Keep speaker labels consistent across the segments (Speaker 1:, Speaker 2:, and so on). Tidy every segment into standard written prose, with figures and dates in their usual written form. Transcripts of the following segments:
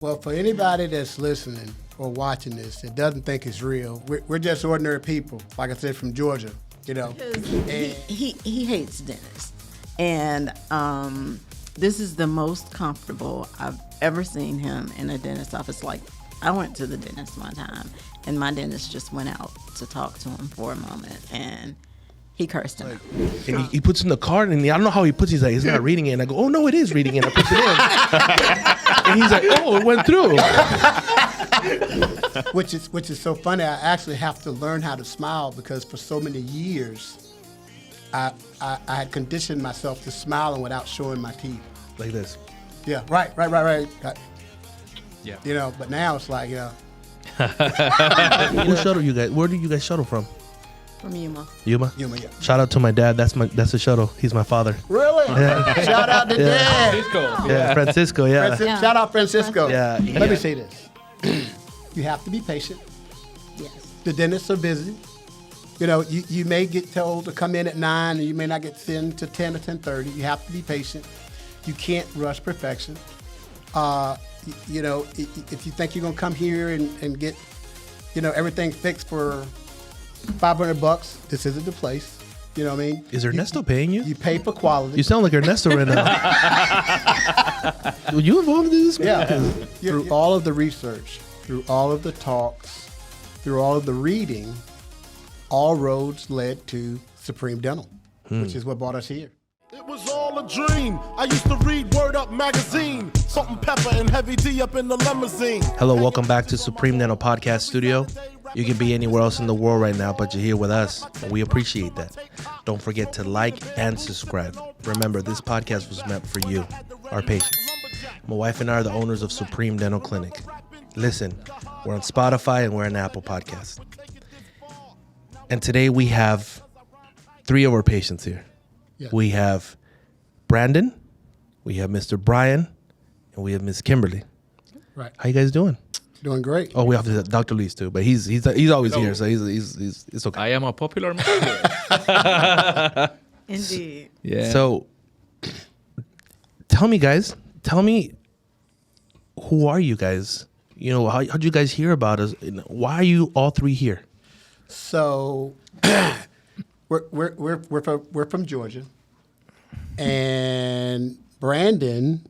Speaker 1: Well, for anybody that's listening or watching this that doesn't think it's real, we're just ordinary people, like I said, from Georgia, you know.
Speaker 2: He hates dentists. And this is the most comfortable I've ever seen him in a dentist's office. Like, I went to the dentist one time, and my dentist just went out to talk to him for a moment, and he cursed him out.
Speaker 3: And he puts in the card, and I don't know how he puts it. He's like, he's not reading it. And I go, oh, no, it is reading it. I put it in. And he's like, oh, it went through.
Speaker 1: Which is so funny. I actually have to learn how to smile because for so many years, I had conditioned myself to smiling without showing my teeth.
Speaker 3: Like this.
Speaker 1: Yeah, right.
Speaker 4: Yeah.
Speaker 1: You know, but now it's like,
Speaker 3: Who shuttle you guys? Where do you guys shuttle from?
Speaker 2: From Yuma.
Speaker 3: Yuma?
Speaker 1: Yuma, yeah.
Speaker 3: Shout out to my dad. That's the shuttle. He's my father.
Speaker 1: Really?
Speaker 3: Yeah.
Speaker 1: Shout out to Dad.
Speaker 3: Yeah, Francisco, yeah.
Speaker 1: Shout out Francisco.
Speaker 3: Yeah.
Speaker 1: Let me say this. You have to be patient.
Speaker 2: Yes.
Speaker 1: The dentists are busy. You know, you may get told to come in at 9 and you may not get sent to 10 or 10:30. You have to be patient. You can't rush perfection. You know, if you think you're going to come here and get, you know, everything fixed for $500, this isn't the place. You know what I mean?
Speaker 3: Is Ernesto paying you?
Speaker 1: You pay for quality.
Speaker 3: You sound like Ernesto right now. Were you involved in this?
Speaker 1: Yeah. Through all of the research, through all of the talks, through all of the reading, all roads led to Supreme Dental, which is what brought us here.
Speaker 5: It was all a dream. I used to read Word Up magazine. Salt and pepper and heavy D up in the limousine.
Speaker 3: Hello, welcome back to Supreme Dental Podcast Studio. You can be anywhere else in the world right now, but you're here with us, and we appreciate that. Don't forget to like and subscribe. Remember, this podcast was meant for you, our patients. My wife and I are the owners of Supreme Dental Clinic. Listen, we're on Spotify and we're on Apple Podcasts. And today we have 3 of our patients here.
Speaker 1: Yeah.
Speaker 3: We have Brandon, we have Mr. Brian, and we have Miss Kimberly.
Speaker 1: Right.
Speaker 3: How you guys doing?
Speaker 1: Doing great.
Speaker 3: Oh, we have Dr. Lees too, but he's always here, so he's it's okay.
Speaker 4: I am a popular member.
Speaker 2: Indeed.
Speaker 4: Yeah.
Speaker 3: So, tell me, who are you guys? You know, how'd you guys hear about us? Why are you all 3 here?
Speaker 1: So we're from Georgia, and Brandon's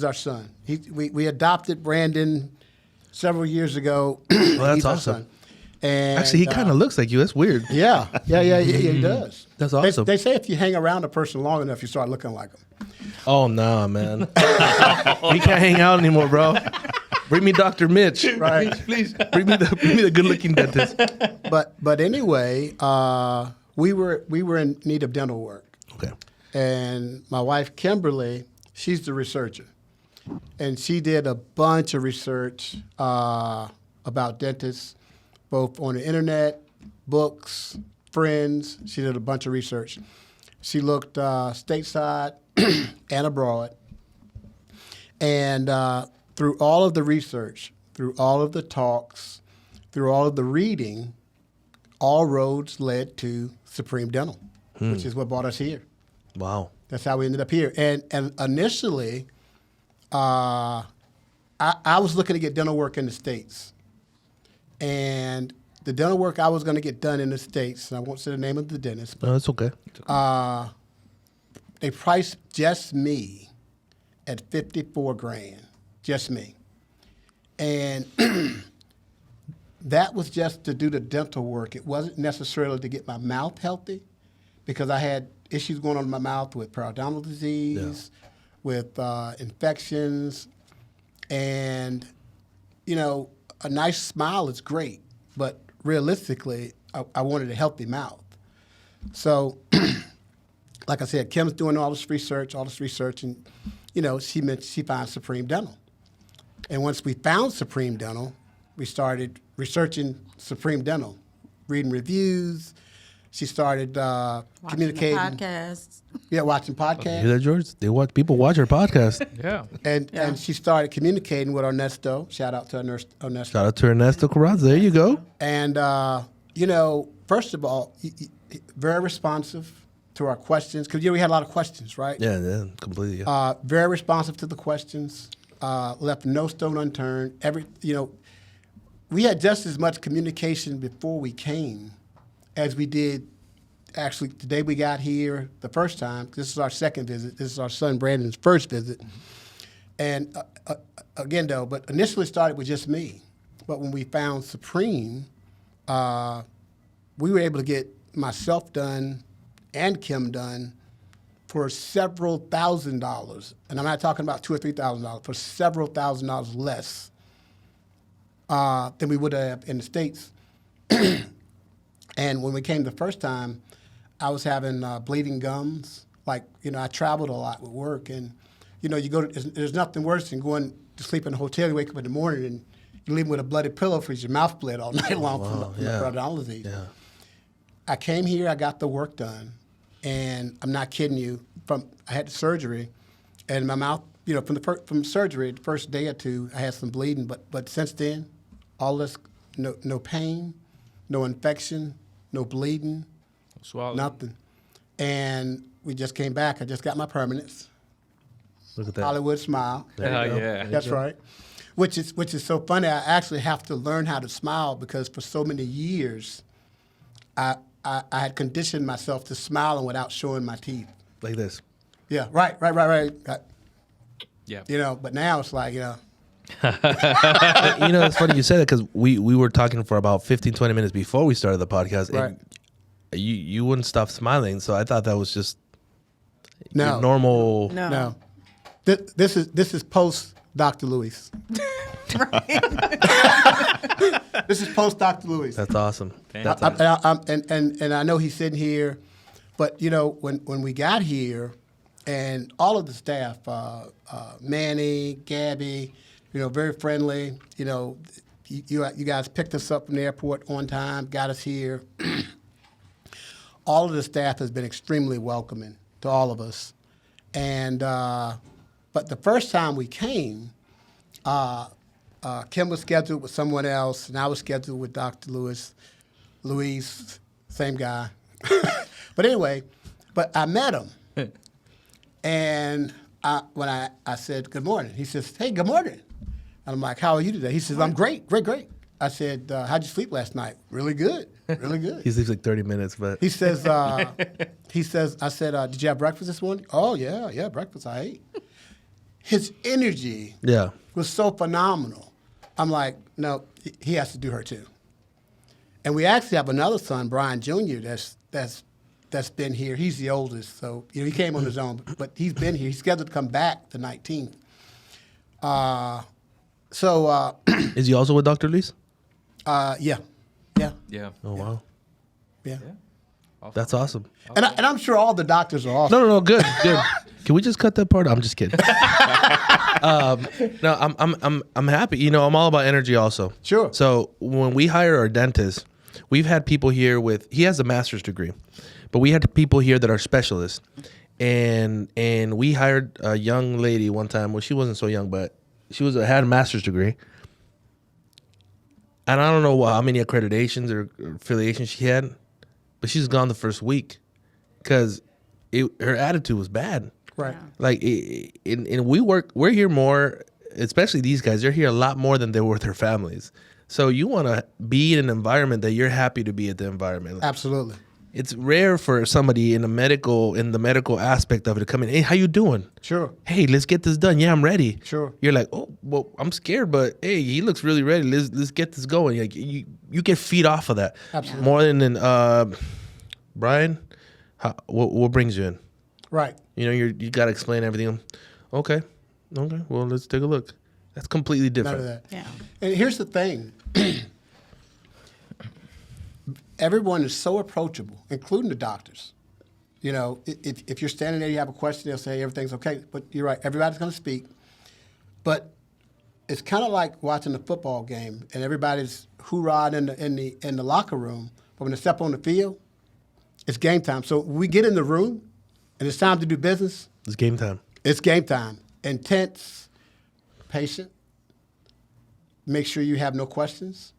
Speaker 1: our son. We adopted Brandon several years ago.
Speaker 3: Well, that's
Speaker 1: He's our
Speaker 3: awesome.
Speaker 1: son. And
Speaker 3: Actually, he kind of looks like you. That's weird.
Speaker 1: Yeah, he does.
Speaker 3: That's awesome.
Speaker 1: They say if you hang around a person long enough, you start looking like him.
Speaker 3: Oh, no, man. We can't hang out anymore, bro. Bring me Dr. Mitch.
Speaker 1: Right.
Speaker 3: Please. Bring me the good-looking dentist.
Speaker 1: But anyway, we were in need of dental work.
Speaker 3: Okay.
Speaker 1: And my wife, Kimberly, she's the researcher. And she did a bunch of research about dentists, both on the internet, books, friends. She did a bunch of research. She looked stateside and abroad. And through all of the research, through all of the talks, through all of the reading, all roads led to Supreme Dental, which is what brought us here.
Speaker 3: Wow.
Speaker 1: That's how we ended up here. And initially, I was looking to get dental work in the States. And the dental work I was going to get done in the States, and I won't say the name of the dentist,
Speaker 3: No, that's okay.
Speaker 1: they priced just me at $54,000, just me. And that was just to do the dental work. It wasn't necessarily to get my mouth healthy, because I had issues going on in my mouth with periodontal disease, with infections, and, you know, a nice smile is great, but realistically, I wanted a healthy mouth. So, like I said, Kim's doing all this research, and, you know, she found Supreme Dental. And once we found Supreme Dental, we started researching Supreme Dental, reading reviews. She started communicating.
Speaker 2: Podcasts.
Speaker 1: Yeah, watching
Speaker 3: You hear
Speaker 1: podcasts.
Speaker 3: that, George? People watch our podcast.
Speaker 4: Yeah.
Speaker 1: And she started communicating with Ernesto. Shout out to Ernesto.
Speaker 3: Shout out to Ernesto Carranza. There you go.
Speaker 1: And, you know, first of all, very responsive to our questions, because, you know, we had a lot of questions, right?
Speaker 3: Yeah, completely. Yeah.
Speaker 1: Very responsive to the questions. left no stone unturned. We had just as much communication before we came as we did actually the day we got here the first time. This is our second visit. This is our son Brandon's first visit. And again, though, but initially started with just me. But when we found Supreme, we were able to get myself done and Kim done for several $1,000s. And I'm not talking about $2,000 or $3,000, for several $1,000s less than we would have in the States. And when we came the first time, I was having bleeding gums. Like, I traveled a lot with work, and you go to, there's nothing worse than going to sleep in a hotel. You wake up in the morning and you leave with a bloody pillow because your mouth bled all night long from the periodontal disease. Yeah. I came here, I got the work done, and I'm not kidding you. I had the surgery, and my mouth, from surgery, the first day or two, I had some bleeding, but since then, all this, no pain, no infection, no bleeding, nothing. And we just came back. I just got my permanents.
Speaker 3: Look at that.
Speaker 1: Hollywood smile.
Speaker 4: Yeah.
Speaker 1: That's right. Which is so funny. I actually have to learn how to smile because for so many years, I had conditioned myself to smiling without showing my teeth.
Speaker 3: Like this.
Speaker 1: Yeah, right.
Speaker 4: Yeah.
Speaker 1: But now it's like,
Speaker 3: It's funny you said that because we were talking for about 15, 20 minutes before we started the podcast.
Speaker 1: Right.
Speaker 3: And you wouldn't stop smiling. So I thought that was just
Speaker 1: No.
Speaker 3: normal.
Speaker 1: No. This is post Dr. Luis. This is post Dr. Luis.
Speaker 3: That's awesome. That's
Speaker 1: And I know he's sitting here, but when we got here, and all of the staff, Manny, Gabby, very friendly. You guys picked us up from the airport on time, got us here. All of the staff has been extremely welcoming to all of us, and but the first time we came, Kim was scheduled with someone else, and I was scheduled with Dr. Luis, same guy. But anyway, I met him. And when I said, good morning, he says, hey, good morning. And I'm like, how are you today? He says, I'm great. I said, how'd you sleep last night? Really good.
Speaker 3: He sleeps like 30 minutes, but.
Speaker 1: He says, I said, did you have breakfast this morning? Oh, yeah, breakfast I ate. His energy was so phenomenal. I'm like, no, he has to do her too. And we actually have another son, Brian Jr., that's been here. He's the oldest, so he came on his own, but he's been here. He's scheduled to come back the 19th.
Speaker 3: Is he also with Dr. Luis?
Speaker 1: Yeah.
Speaker 3: Oh, wow.
Speaker 1: Yeah.
Speaker 3: That's awesome.
Speaker 1: And I'm sure all the doctors are awesome.
Speaker 3: No, good. Can we just cut that part? I'm just kidding. No, I'm happy. I'm all about energy also.
Speaker 1: Sure.
Speaker 3: So when we hire our dentist, we've had people here he has a master's degree, but we had people here that are specialists. And we hired a young lady one time. Well, she wasn't so young, but she had a master's degree. And I don't know how many accreditations or affiliations she had, but she's gone the first week because her attitude was bad.
Speaker 1: Right.
Speaker 3: Like, and we're here more, especially these guys, they're here a lot more than they were with their families. So you want to be in an environment that you're happy to be at the environment.
Speaker 1: Absolutely.
Speaker 3: It's rare for somebody in the medical aspect of it to come in. Hey, how you doing?
Speaker 1: Sure.
Speaker 3: Hey, let's get this done. Yeah, I'm ready.
Speaker 1: Sure.
Speaker 3: You're like, oh, well, I'm scared, but hey, he looks really ready. Let's get this going. Like you get feed off of that.
Speaker 1: Absolutely.
Speaker 3: More than Brian. What brings you in?
Speaker 1: Right.
Speaker 3: You got to explain everything. Okay. Well, let's take a look. That's completely different.
Speaker 1: None of that.
Speaker 2: Yeah.
Speaker 1: And here's the thing. Everyone is so approachable, including the doctors. If you're standing there, you have a question, they'll say everything's okay. But you're right, everybody's going to speak. But it's kind of like watching a football game, and everybody's hoorahing in the locker room. But when they step on the field, it's game time. So when we get in the room, and it's time to do business.
Speaker 3: It's game time.
Speaker 1: It's game time. Intense, patient. Make sure you have no questions.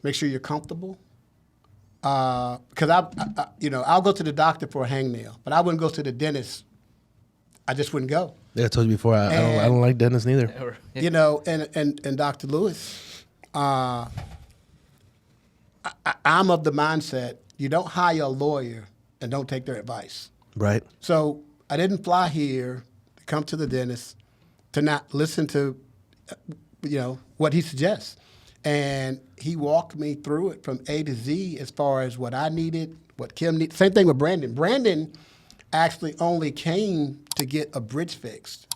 Speaker 1: Make sure you're comfortable. Because I'll go to the doctor for a hangnail, but I wouldn't go to the dentist. I just wouldn't go.
Speaker 3: Yeah, I told you before. I don't like dentists neither.
Speaker 1: You know, and Dr. Lewis, I'm of the mindset you don't hire a lawyer and don't take their advice.
Speaker 3: Right.
Speaker 1: So I didn't fly here to come to the dentist to not listen to, what he suggests. And he walked me through it from A to Z as far as what I needed, what Kim needed. Same thing with Brandon. Brandon actually only came to get a bridge fixed.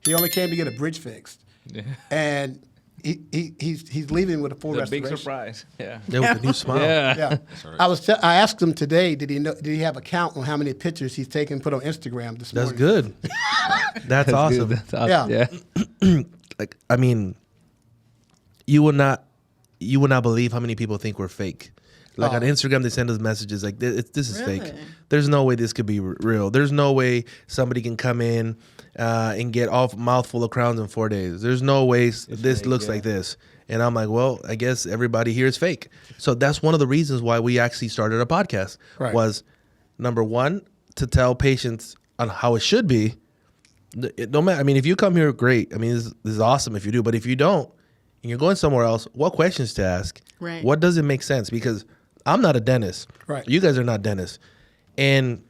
Speaker 1: He only came to get a bridge fixed.
Speaker 4: Yeah.
Speaker 1: And he's leaving with a full
Speaker 4: It's a
Speaker 1: restoration.
Speaker 4: big surprise. Yeah.
Speaker 3: Yeah, with a new smile.
Speaker 4: Yeah.
Speaker 1: Yeah. I asked him today, did he have a count on how many pictures he's taken and put on Instagram this
Speaker 3: That's
Speaker 1: morning?
Speaker 3: good. That's awesome.
Speaker 4: That's awesome.
Speaker 1: Yeah.
Speaker 4: Yeah.
Speaker 3: Like, I mean, you would not believe how many people think we're fake. Like on Instagram, they send us messages like, this is fake.
Speaker 2: Really?
Speaker 3: There's no way this could be real. There's no way somebody can come in and get off mouthful of crowns in 4 days. There's no way this
Speaker 4: fake,
Speaker 3: looks
Speaker 4: yeah.
Speaker 3: like this. And I'm like, well, I guess everybody here is fake. So that's one of the reasons why we actually started a podcast.
Speaker 1: Right.
Speaker 3: Was number one, to tell patients on how it should be. No matter. I mean, if you come here, great. I mean, this is awesome if you do. But if you don't, and you're going somewhere else, what questions to ask?
Speaker 2: Right.
Speaker 3: What doesn't make sense? Because I'm not a dentist.
Speaker 1: Right.
Speaker 3: You guys are not dentists. And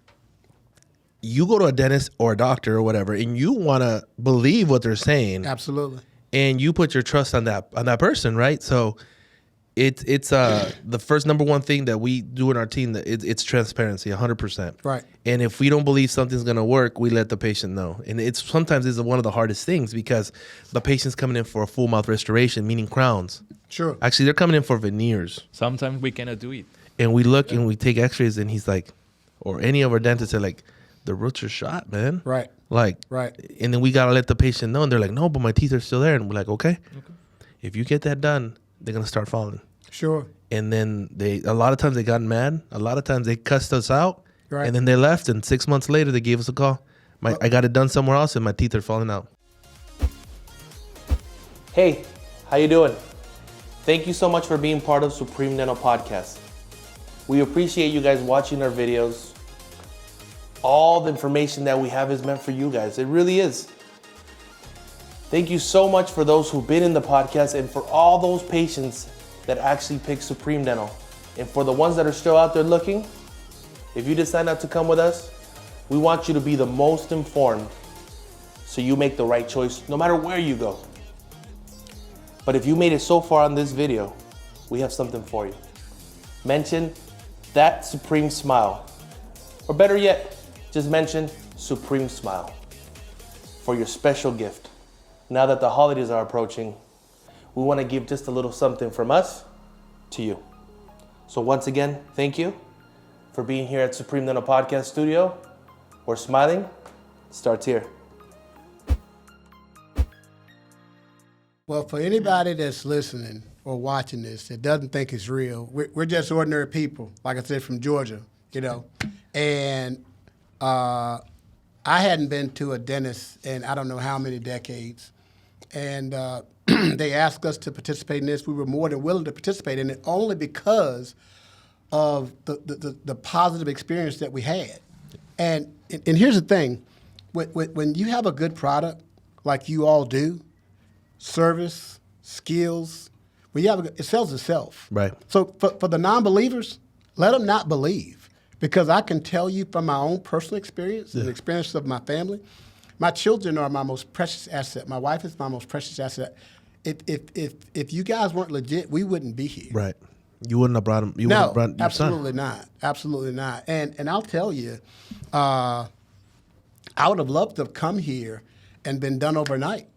Speaker 3: you go to a dentist or a doctor or whatever, and you want to believe what they're saying.
Speaker 1: Absolutely.
Speaker 3: And you put your trust on that person, right? So it's the first number one thing that we do in our team, that it's transparency, 100%.
Speaker 1: Right.
Speaker 3: And if we don't believe something's gonna work, we let the patient know. And it's sometimes one of the hardest things because the patient's coming in for a full mouth restoration, meaning crowns.
Speaker 1: Sure.
Speaker 3: Actually, they're coming in for veneers.
Speaker 4: Sometimes we cannot do it.
Speaker 3: And we look and we take x-rays and he's like, or any of our dentists are like, the roots are shot, man.
Speaker 1: Right.
Speaker 3: Like,
Speaker 1: Right.
Speaker 3: And then we got to let the patient know. And they're like, no, but my teeth are still there. And we're like, okay. If you get that done, they're going to start falling.
Speaker 1: Sure.
Speaker 3: And then a lot of times they got mad. A lot of times they cussed us out.
Speaker 1: Right.
Speaker 3: And then they left. And 6 months later, they gave us a call. I got it done somewhere else and my teeth are falling out. Hey, how you doing? Thank you so much for being part of Supreme Dental Podcast. We appreciate you guys watching our videos. All the information that we have is meant for you guys. It really is. Thank you so much for those who've been in the podcast and for all those patients that actually pick Supreme Dental. And for the ones that are still out there looking, if you decide not to come with us, we want you to be the most informed so you make the right choice no matter where you go. But if you made it so far on this video, we have something for you. Mention that Supreme Smile. Or better yet, just mention Supreme Smile for your special gift. Now that the holidays are approaching, we want to give just a little something from us to you. So once again, thank you for being here at Supreme Dental Podcast Studio, where smiling starts here.
Speaker 1: Well, for anybody that's listening or watching this that doesn't think it's real, we're just ordinary people, like I said, from Georgia, And I hadn't been to a dentist in I don't know how many decades. And they asked us to participate in this. We were more than willing to participate in it only because of the positive experience that we had. And here's the thing. When you have a good product, like you all do, service, skills, when you have it sells itself.
Speaker 3: Right.
Speaker 1: So for the non-believers, let them not believe, because I can tell you from my own personal experience and the experience of my family, my children are my most precious asset. My wife is my most precious asset. If you guys weren't legit, we wouldn't be here.
Speaker 3: Right. You wouldn't have brought him. You wouldn't have brought your
Speaker 1: absolutely
Speaker 3: son.
Speaker 1: not. Absolutely not. And I'll tell you, I would have loved to have come here and been done overnight,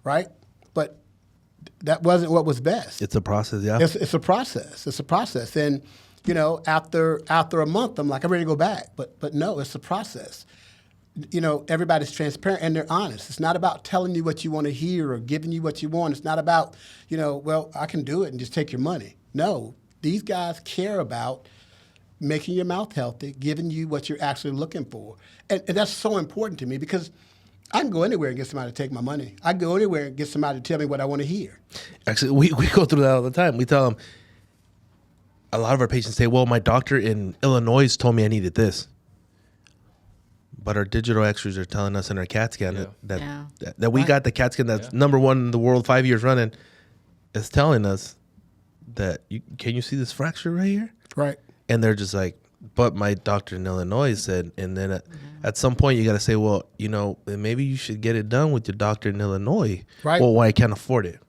Speaker 1: right? But that wasn't what was best.
Speaker 3: It's a process, yeah.
Speaker 1: It's a process. It's a process. And, after a month, I'm like, I'm ready to go back. But no, it's a process. Everybody's transparent and they're honest. It's not about telling you what you want to hear or giving you what you want. It's not about, well, I can do it and just take your money. No, these guys care about making your mouth healthy, giving you what you're actually looking for. And that's so important to me, because I can go anywhere and get somebody to take my money. I can go anywhere and get somebody to tell me what I want to hear.
Speaker 3: Actually, we go through that all the time. We tell them, a lot of our patients say, well, my doctor in Illinois told me I needed this. but our digital X-rays are telling us in our CAT scan that we got the CAT scan that's number one in the world 5 years running. It's telling us that can you see this fracture right here?
Speaker 1: Right.
Speaker 3: And they're just like, but my doctor in Illinois said, and then at some point you got to say, well, maybe you should get it done with your doctor in Illinois.
Speaker 1: Right.
Speaker 3: Well, why I can't afford it?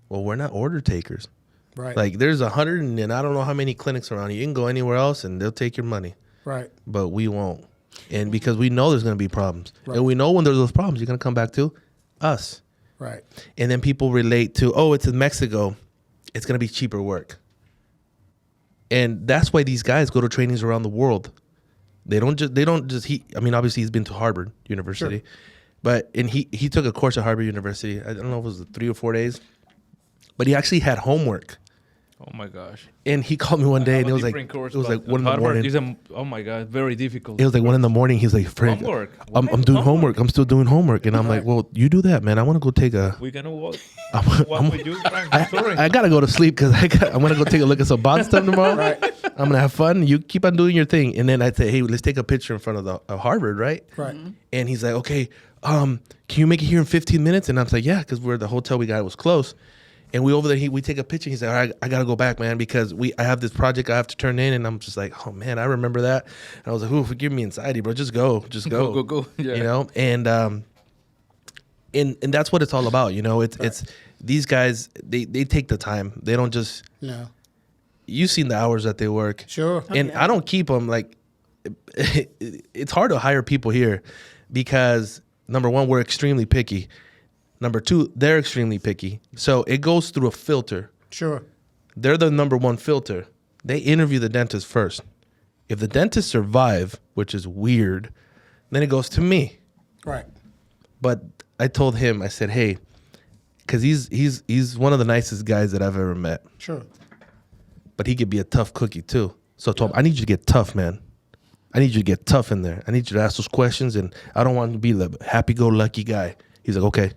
Speaker 3: Well, we're not order takers.
Speaker 1: Right.
Speaker 3: Like there's 100 and I don't know how many clinics around you. You can go anywhere else and they'll take your money.
Speaker 1: Right.
Speaker 3: But we won't. And because we know there's going to be problems.
Speaker 1: Right.
Speaker 3: And we know when there's those problems, you're going to come back to us.
Speaker 1: Right.
Speaker 3: And then people relate to, oh, it's in Mexico. It's going to be cheaper work. And that's why these guys go to trainings around the world. They don't just obviously he's been to Harvard University,
Speaker 1: Sure.
Speaker 3: but he took a course at Harvard University. I don't know if it was 3 or 4 days, but he actually had homework.
Speaker 4: Oh my gosh.
Speaker 3: And he called me one day and it was like 1 in the morning.
Speaker 4: Oh my God, very difficult.
Speaker 3: It was like 1 in the morning. He's like, Frank,
Speaker 4: Homework.
Speaker 3: I'm doing homework. I'm still doing homework. And I'm like, well, you do that, man. I want to go take a.
Speaker 4: We're gonna walk.
Speaker 3: I'm
Speaker 4: with you, Frank. Sorry.
Speaker 3: I gotta go to sleep because I'm gonna go take a look at some bond stuff tomorrow.
Speaker 1: Right.
Speaker 3: I'm gonna have fun. You keep on doing your thing, and then I say, hey, let's take a picture in front of Harvard, right?
Speaker 1: Right.
Speaker 3: And he's like, okay, can you make it here in 15 minutes? And I'm like, yeah, because the hotel we got was close. And we over there, we take a picture. He's like, all right, I gotta go back, man, because I have this project I have to turn in. And I'm just like, oh man, I remember that. And I was like, ooh, forgive me anxiety, bro. Just go.
Speaker 4: Go. Yeah.
Speaker 3: And that's what it's all about. It's these guys. They take the time. They don't just.
Speaker 1: No.
Speaker 3: You've seen the hours that they work.
Speaker 1: Sure.
Speaker 3: And I don't keep them like. It's hard to hire people here because number one, we're extremely picky. Number two, they're extremely picky. So it goes through a filter.
Speaker 1: Sure.
Speaker 3: They're the number one filter. They interview the dentist first. If the dentist survive, which is weird, then it goes to me.
Speaker 1: Right.
Speaker 3: But I told him, I said, hey, because he's one of the nicest guys that I've ever met.
Speaker 1: Sure.
Speaker 3: But he could be a tough cookie too. So I told him, I need you to get tough, man. I need you to get tough in there. I need you to ask those questions, and I don't want to be the happy-go-lucky guy. He's like, okay.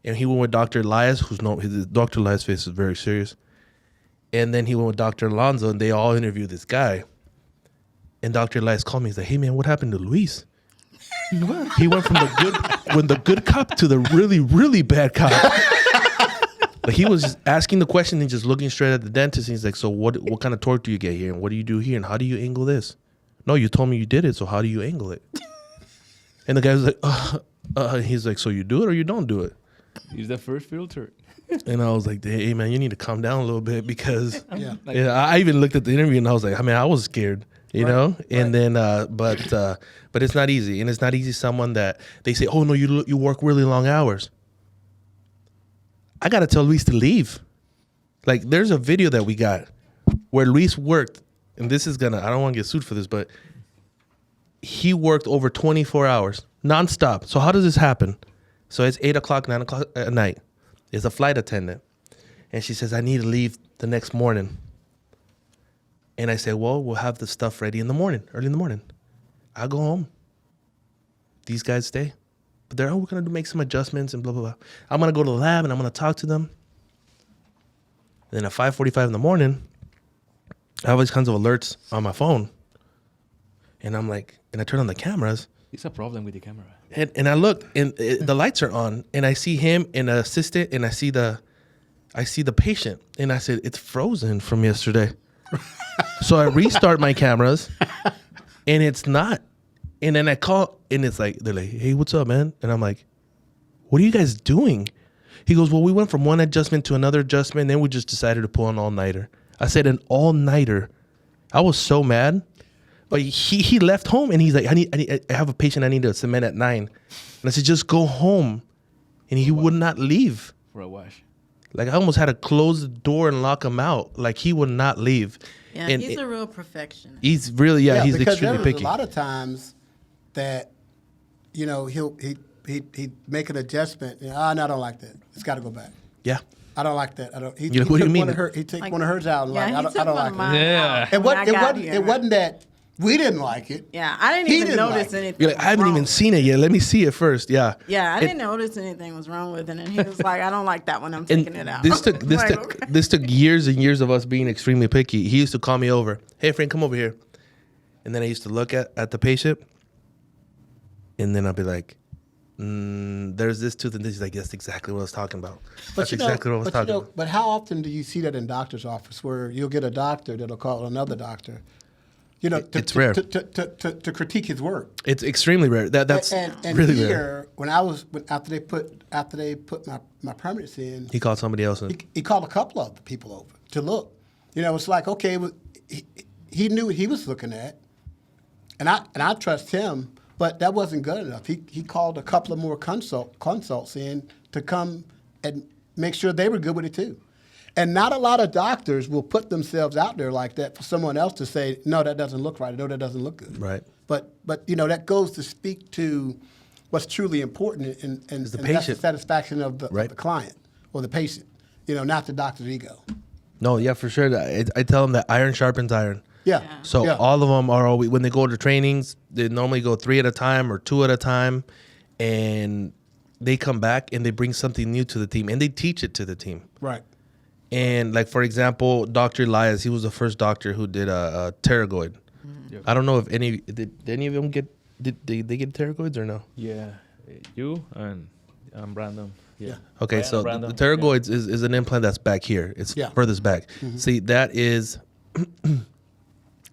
Speaker 3: And he went with Dr. Elias, Dr. Elias' face is very serious. And then he went with Dr. Alonzo, and they all interviewed this guy. And Dr. Elias called me. He's like, hey, man, what happened to Luis? He went from the good cop to the really, really bad cop. Like he was just asking the question and just looking straight at the dentist. And he's like, so what kind of torque do you get here? And what do you do here? And how do you angle this? No, you told me you did it, so how do you angle it? And the guy was like, he's like, so you do it or you don't do it?
Speaker 4: Use the first filter.
Speaker 3: And I was like, hey, man, you need to calm down a little bit because
Speaker 1: Yeah.
Speaker 3: I even looked at the interview and I was like, I was scared, you know? And then, but it's not easy. And it's not easy someone that they say, oh, no, you work really long hours. I got to tell Luis to leave. Like, there's a video that we got where Luis worked, and this is I don't want to get sued for this, but he worked over 24 hours, nonstop. So how does this happen? So it's 8 o'clock, 9 o'clock at night. There's a flight attendant. And she says, I need to leave the next morning. And I say, well, we'll have the stuff ready in the morning, early in the morning. I go home. These guys stay. But they're, we're going to make some adjustments and blah, blah, blah. I'm going to go to the lab and I'm going to talk to them. And then at 5:45 in the morning, I have all these kinds of alerts on my phone. And I'm like, and I turn on the cameras.
Speaker 4: It's a problem with the camera.
Speaker 3: And I look, and the lights are on, and I see him and an assistant, and I see the patient, and I said, it's frozen from yesterday. So I restart my cameras, and it's not. And then I call, and it's like, they're like, hey, what's up, man? And I'm like, what are you guys doing? He goes, well, we went from one adjustment to another adjustment, and then we just decided to pull an all-nighter. I said, an all-nighter. I was so mad. But he left home and he's like, I have a patient I need to cement at 9. And I said, just go home. And he would not leave.
Speaker 4: For a wash.
Speaker 3: Like I almost had to close the door and lock him out. Like he would not leave.
Speaker 2: Yeah,
Speaker 3: and
Speaker 2: he's a real perfectionist.
Speaker 3: He's really, he's
Speaker 1: because
Speaker 3: extremely
Speaker 1: there was
Speaker 3: picky.
Speaker 1: a lot of times that, he'd make an adjustment. No, I don't like that. It's got to go back.
Speaker 3: Yeah.
Speaker 1: I don't like that.
Speaker 3: What do you mean?
Speaker 1: He took one of hers out. And
Speaker 2: Yeah,
Speaker 1: I
Speaker 2: he took
Speaker 1: don't
Speaker 2: one of
Speaker 1: like
Speaker 2: mine
Speaker 1: it.
Speaker 4: Yeah.
Speaker 2: out
Speaker 1: It
Speaker 2: when I got here.
Speaker 1: wasn't that we didn't like it.
Speaker 2: Yeah, I didn't
Speaker 1: He
Speaker 2: even
Speaker 1: didn't
Speaker 2: notice
Speaker 1: like it.
Speaker 2: anything.
Speaker 3: You're like, I haven't
Speaker 2: was
Speaker 3: even
Speaker 2: wrong
Speaker 3: seen it yet. Let me see it first. Yeah.
Speaker 2: Yeah, I didn't notice anything was wrong with it, and he was like, "I don't like that one. I'm
Speaker 3: And
Speaker 2: taking it out."
Speaker 3: this took
Speaker 2: Like,
Speaker 3: this took years and years of us being extremely picky. He used to call me over. Hey, Frank, come over here. And then I used to look at the patient. and then I'll be like, there's this tooth and this. He's like, that's exactly what I was talking about. That's exactly what I was talking about.
Speaker 1: But how often do you see that in doctor's office where you'll get a doctor that'll call another doctor,
Speaker 3: It's rare.
Speaker 1: To critique his work.
Speaker 3: It's extremely rare. That's
Speaker 1: and
Speaker 3: really
Speaker 1: here,
Speaker 3: rare.
Speaker 1: After they put my permanency in,
Speaker 3: He called somebody else in.
Speaker 1: he called a couple of the people over to look. It's like, okay, he knew what he was looking at, and I trust him, but that wasn't good enough. He called a couple of more consults in to come and make sure they were good with it too. And not a lot of doctors will put themselves out there like that for someone else to say, no, that doesn't look right. No, that doesn't look good.
Speaker 3: Right.
Speaker 1: But that goes to speak to what's truly important, and
Speaker 3: the
Speaker 1: that's the
Speaker 3: patient.
Speaker 1: satisfaction of the client or the patient, not the doctor's ego.
Speaker 3: No, yeah, for sure. I tell them that iron sharpens iron.
Speaker 1: Yeah.
Speaker 3: So
Speaker 1: yeah.
Speaker 3: all of them are always, when they go to trainings, they normally go 3 at a time or 2 at a time, and they come back and they bring something new to the team and they teach it to the team.
Speaker 1: Right.
Speaker 3: And like, for example, Dr. Elias, he was the first doctor who did a pterygoid.
Speaker 4: Yep.
Speaker 3: I don't know if did any of them get they get pterygoids or no?
Speaker 4: Yeah, you and Brandon. Yeah.
Speaker 3: Okay,
Speaker 4: Brian
Speaker 3: so
Speaker 4: and Brandon.
Speaker 3: the pterygoids is an implant that's back here. It's
Speaker 1: Yeah.
Speaker 3: furthest back. See, that is, I'm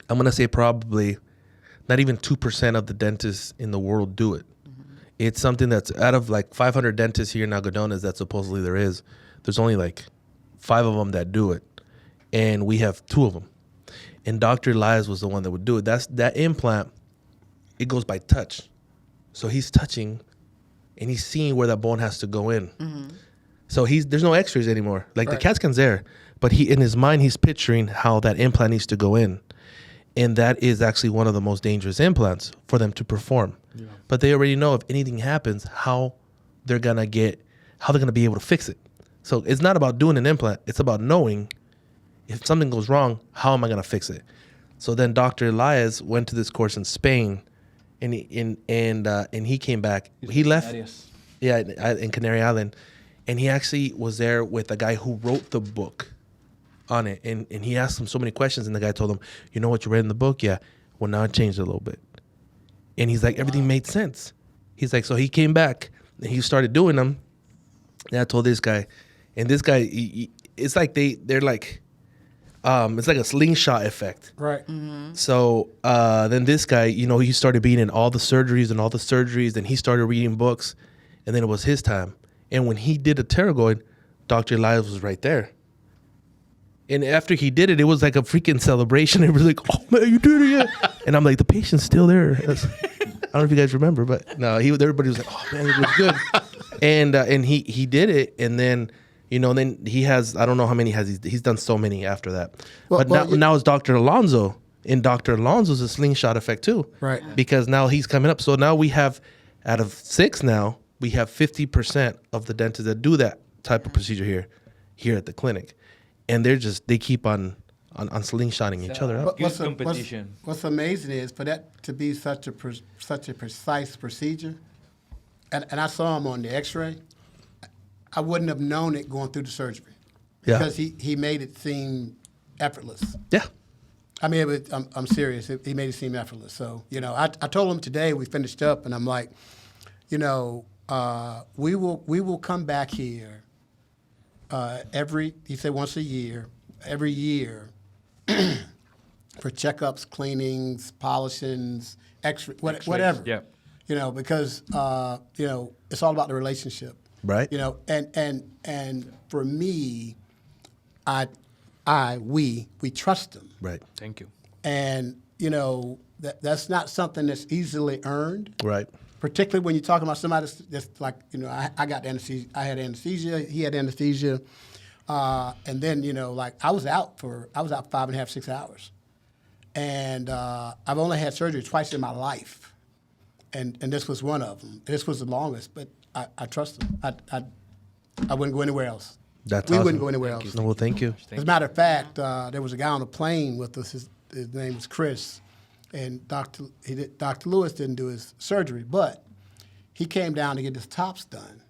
Speaker 3: going to say probably not even 2% of the dentists in the world do it. It's something that's out of like 500 dentists here in Algodones that supposedly there's only like 5 of them that do it. And we have 2 of them. And Dr. Elias was the one that would do it. That implant, it goes by touch. So he's touching and he's seeing where that bone has to go in. So there's no x-rays anymore. Like the CAT scan's there, but in his mind, he's picturing how that implant needs to go in. And that is actually one of the most dangerous implants for them to perform. Yeah. But they already know if anything happens, how they're going to be able to fix it. So it's not about doing an implant. It's about knowing if something goes wrong, how am I going to fix it? So then Dr. Elias went to this course in Spain, and he came back. He left,
Speaker 4: Canarias.
Speaker 3: yeah, in Canary Island, and he actually was there with a guy who wrote the book on it, and he asked him so many questions, and the guy told him, "You know what you read in the book? Yeah. Well, now I changed it a little bit." And he's like, everything made sense. He's like, so he came back and he started doing them. And I told this guy, and this guy, it's like they're like. It's like a slingshot effect.
Speaker 1: Right.
Speaker 3: So then this guy, he started being in all the surgeries, and he started reading books, and then it was his time. And when he did a pterygoid, Dr. Elias was right there. And after he did it, it was like a freaking celebration. It was like, oh man, you did it, yeah. And I'm like, the patient's still there. I don't know if you guys remember, but no, everybody was like, oh man, it was good. And he did it, and then. Then he has, I don't know how many he's done so many after that. Now it's Dr. Alonso, and Dr. Alonso's a slingshot effect too.
Speaker 1: Right.
Speaker 3: Because now he's coming up. So now we have, out of 6 now, we have 50% of the dentists that do that type of procedure here at the clinic. And they keep on slingshotting each other up.
Speaker 4: Good competition.
Speaker 1: What's amazing is for that to be such a precise procedure, and I saw him on the x-ray, I wouldn't have known it going through the surgery.
Speaker 3: Yeah.
Speaker 1: Because he made it seem effortless.
Speaker 3: Yeah.
Speaker 1: I mean, I'm serious. He made it seem effortless. So, I told him today, we finished up, and I'm like, we will come back here he said once a year, every year for checkups, cleanings, polishings, x-ray, whatever.
Speaker 4: Yeah.
Speaker 1: Because, it's all about the relationship.
Speaker 3: Right.
Speaker 1: And for me, we trust them.
Speaker 3: Right.
Speaker 4: Thank you.
Speaker 1: And, that's not something that's easily earned.
Speaker 3: Right.
Speaker 1: Particularly when you're talking about somebody that's like, I got anesthesia. I had anesthesia. He had anesthesia. And then, I was out 5.5, 6 hours. And I've only had surgery twice in my life. And this was one of them. This was the longest, but I trust them. I wouldn't go anywhere else.
Speaker 3: That's
Speaker 1: we
Speaker 3: awesome.
Speaker 1: wouldn't go anywhere else.
Speaker 3: No, well, thank you.
Speaker 1: As a matter of fact, there was a guy on the plane with us. His name was Chris, and Dr. Lewis didn't do his surgery, but he came down to get his tops done.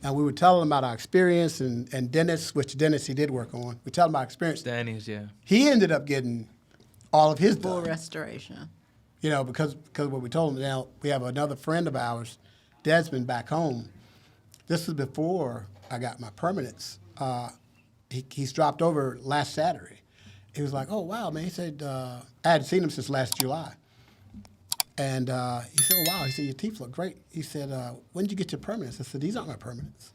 Speaker 1: And we were telling him about our experience and dentists, which dentists he did work on. We tell him about our experience.
Speaker 4: Stanleys, yeah.
Speaker 1: He ended up getting all of his
Speaker 2: Full
Speaker 1: done.
Speaker 2: restoration.
Speaker 1: because what we told him. Now we have another friend of ours, Desmond, back home. This is before I got my permanents. He's dropped over last Saturday. He was like, "Oh wow, man!" He said, "I hadn't seen him since last July." And he said, "Oh wow!" He said, "Your teeth look great." He said, "When did you get your permanents?" I said, "These aren't my permanents."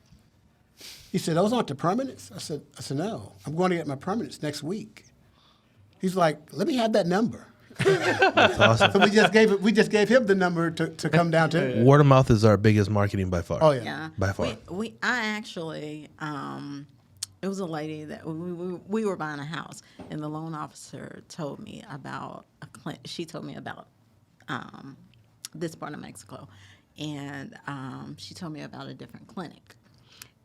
Speaker 1: He said, "Those aren't the permanents?" I said, "No, I'm going to get my permanents next week." He's like, "Let me have that number."
Speaker 3: That's awesome.
Speaker 1: So we just gave him the number to come down to.
Speaker 3: Word of mouth is our biggest marketing by far.
Speaker 1: Oh yeah.
Speaker 2: Yeah.
Speaker 3: By far.
Speaker 2: I actually, it was a lady that we were buying a house, and the loan officer told me about she told me about this part of Mexico, and she told me about a different clinic,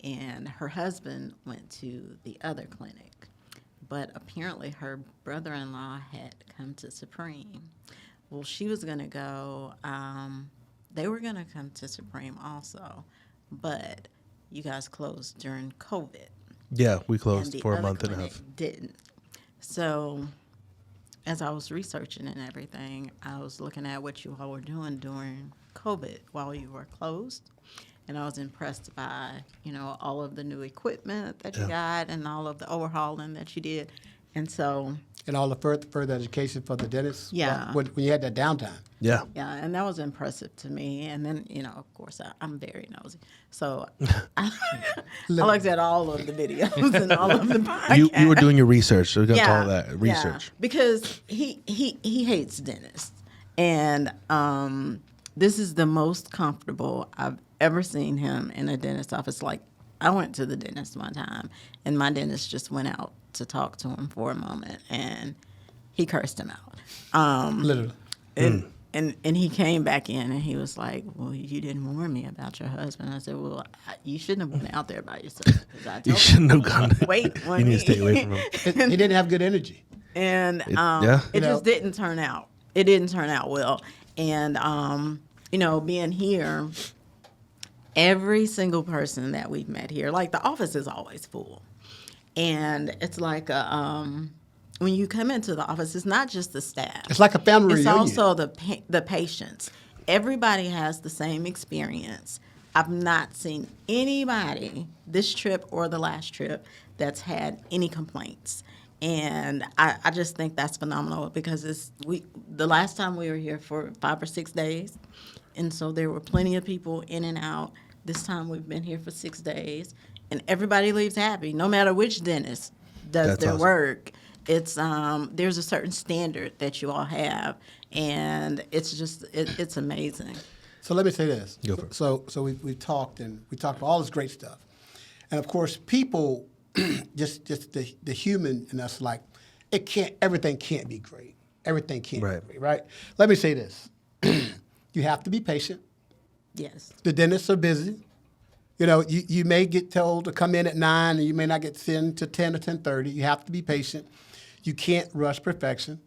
Speaker 2: and her husband went to the other clinic, but apparently her brother-in-law had come to Supreme. Well, she was going to go. They were going to come to Supreme also, but you guys closed during COVID.
Speaker 3: Yeah, we
Speaker 2: And
Speaker 3: closed
Speaker 2: the
Speaker 3: for a
Speaker 2: other
Speaker 3: month and a
Speaker 2: clinic
Speaker 3: half.
Speaker 2: didn't. So as I was researching and everything, I was looking at what you all were doing during COVID while you were closed. And I was impressed by, all of the new equipment that you got and all of the overhauling that you did. And so,
Speaker 1: And all the further education for the dentists.
Speaker 2: Yeah.
Speaker 1: When you had that downtime.
Speaker 3: Yeah.
Speaker 2: yeah, and that was impressive to me. And then, of course, I'm very nosy. So I looked at all of the videos and all of the podcasts.
Speaker 3: You were doing your research. So we're going to call that research.
Speaker 2: Yeah, because he hates dentists. And this is the most comfortable I've ever seen him in a dentist office. Like, I went to the dentist one time, and my dentist just went out to talk to him for a moment, and he cursed him out.
Speaker 1: Literally.
Speaker 2: And he came back in, and he was like, "Well, you didn't warn me about your husband." I said, "Well, you shouldn't have been out there by yourself." 'Cause I told
Speaker 3: You shouldn't have gone.
Speaker 2: Wait,
Speaker 3: You need to stay away from him.
Speaker 1: He didn't have good energy.
Speaker 2: And
Speaker 3: yeah.
Speaker 2: it just didn't turn out. It didn't turn out well. And being here, every single person that we've met here, like the office is always full, and it's like when you come into the office, it's not just the staff.
Speaker 1: It's like a family
Speaker 2: It's
Speaker 1: reunion.
Speaker 2: also the patients. Everybody has the same experience. I've not seen anybody this trip or the last trip that's had any complaints. And I just think that's phenomenal because the last time we were here for 5 or 6 days, and so there were plenty of people in and out. This time we've been here for 6 days, and everybody leaves happy, no matter which dentist does
Speaker 3: That's
Speaker 2: their
Speaker 3: awesome.
Speaker 2: work. It's there's a certain standard that you all have, and it's just it's amazing.
Speaker 1: So let me say this.
Speaker 3: Go for it.
Speaker 1: So we talked about all this great stuff, and of course people, just the human in us, like everything can't be great. Everything can't be great, right? Let me say this. You have to be patient.
Speaker 2: Yes.
Speaker 1: The dentists are busy. You may get told to come in at 9, and you may not get sent to 10 or 10:30. You have to be patient. You can't rush perfection.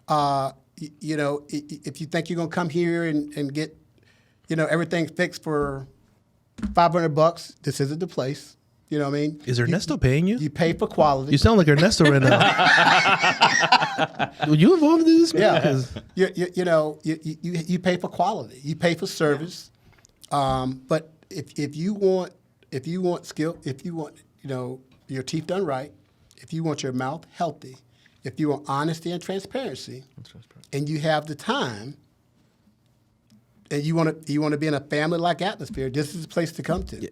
Speaker 1: If you think you're gonna come here and get, everything fixed for $500, this isn't the place. You know what I mean?
Speaker 3: Is Ernesto paying you?
Speaker 1: You pay for quality.
Speaker 3: You sound like Ernesto right now. Were you involved in this?
Speaker 1: Yeah.
Speaker 3: Because
Speaker 1: You pay for quality. You pay for service. But if you want skill, if you want your teeth done right, if you want your mouth healthy, if you want honesty and transparency, and you have the time, and you want to be in a family-like atmosphere, this is the place to come to.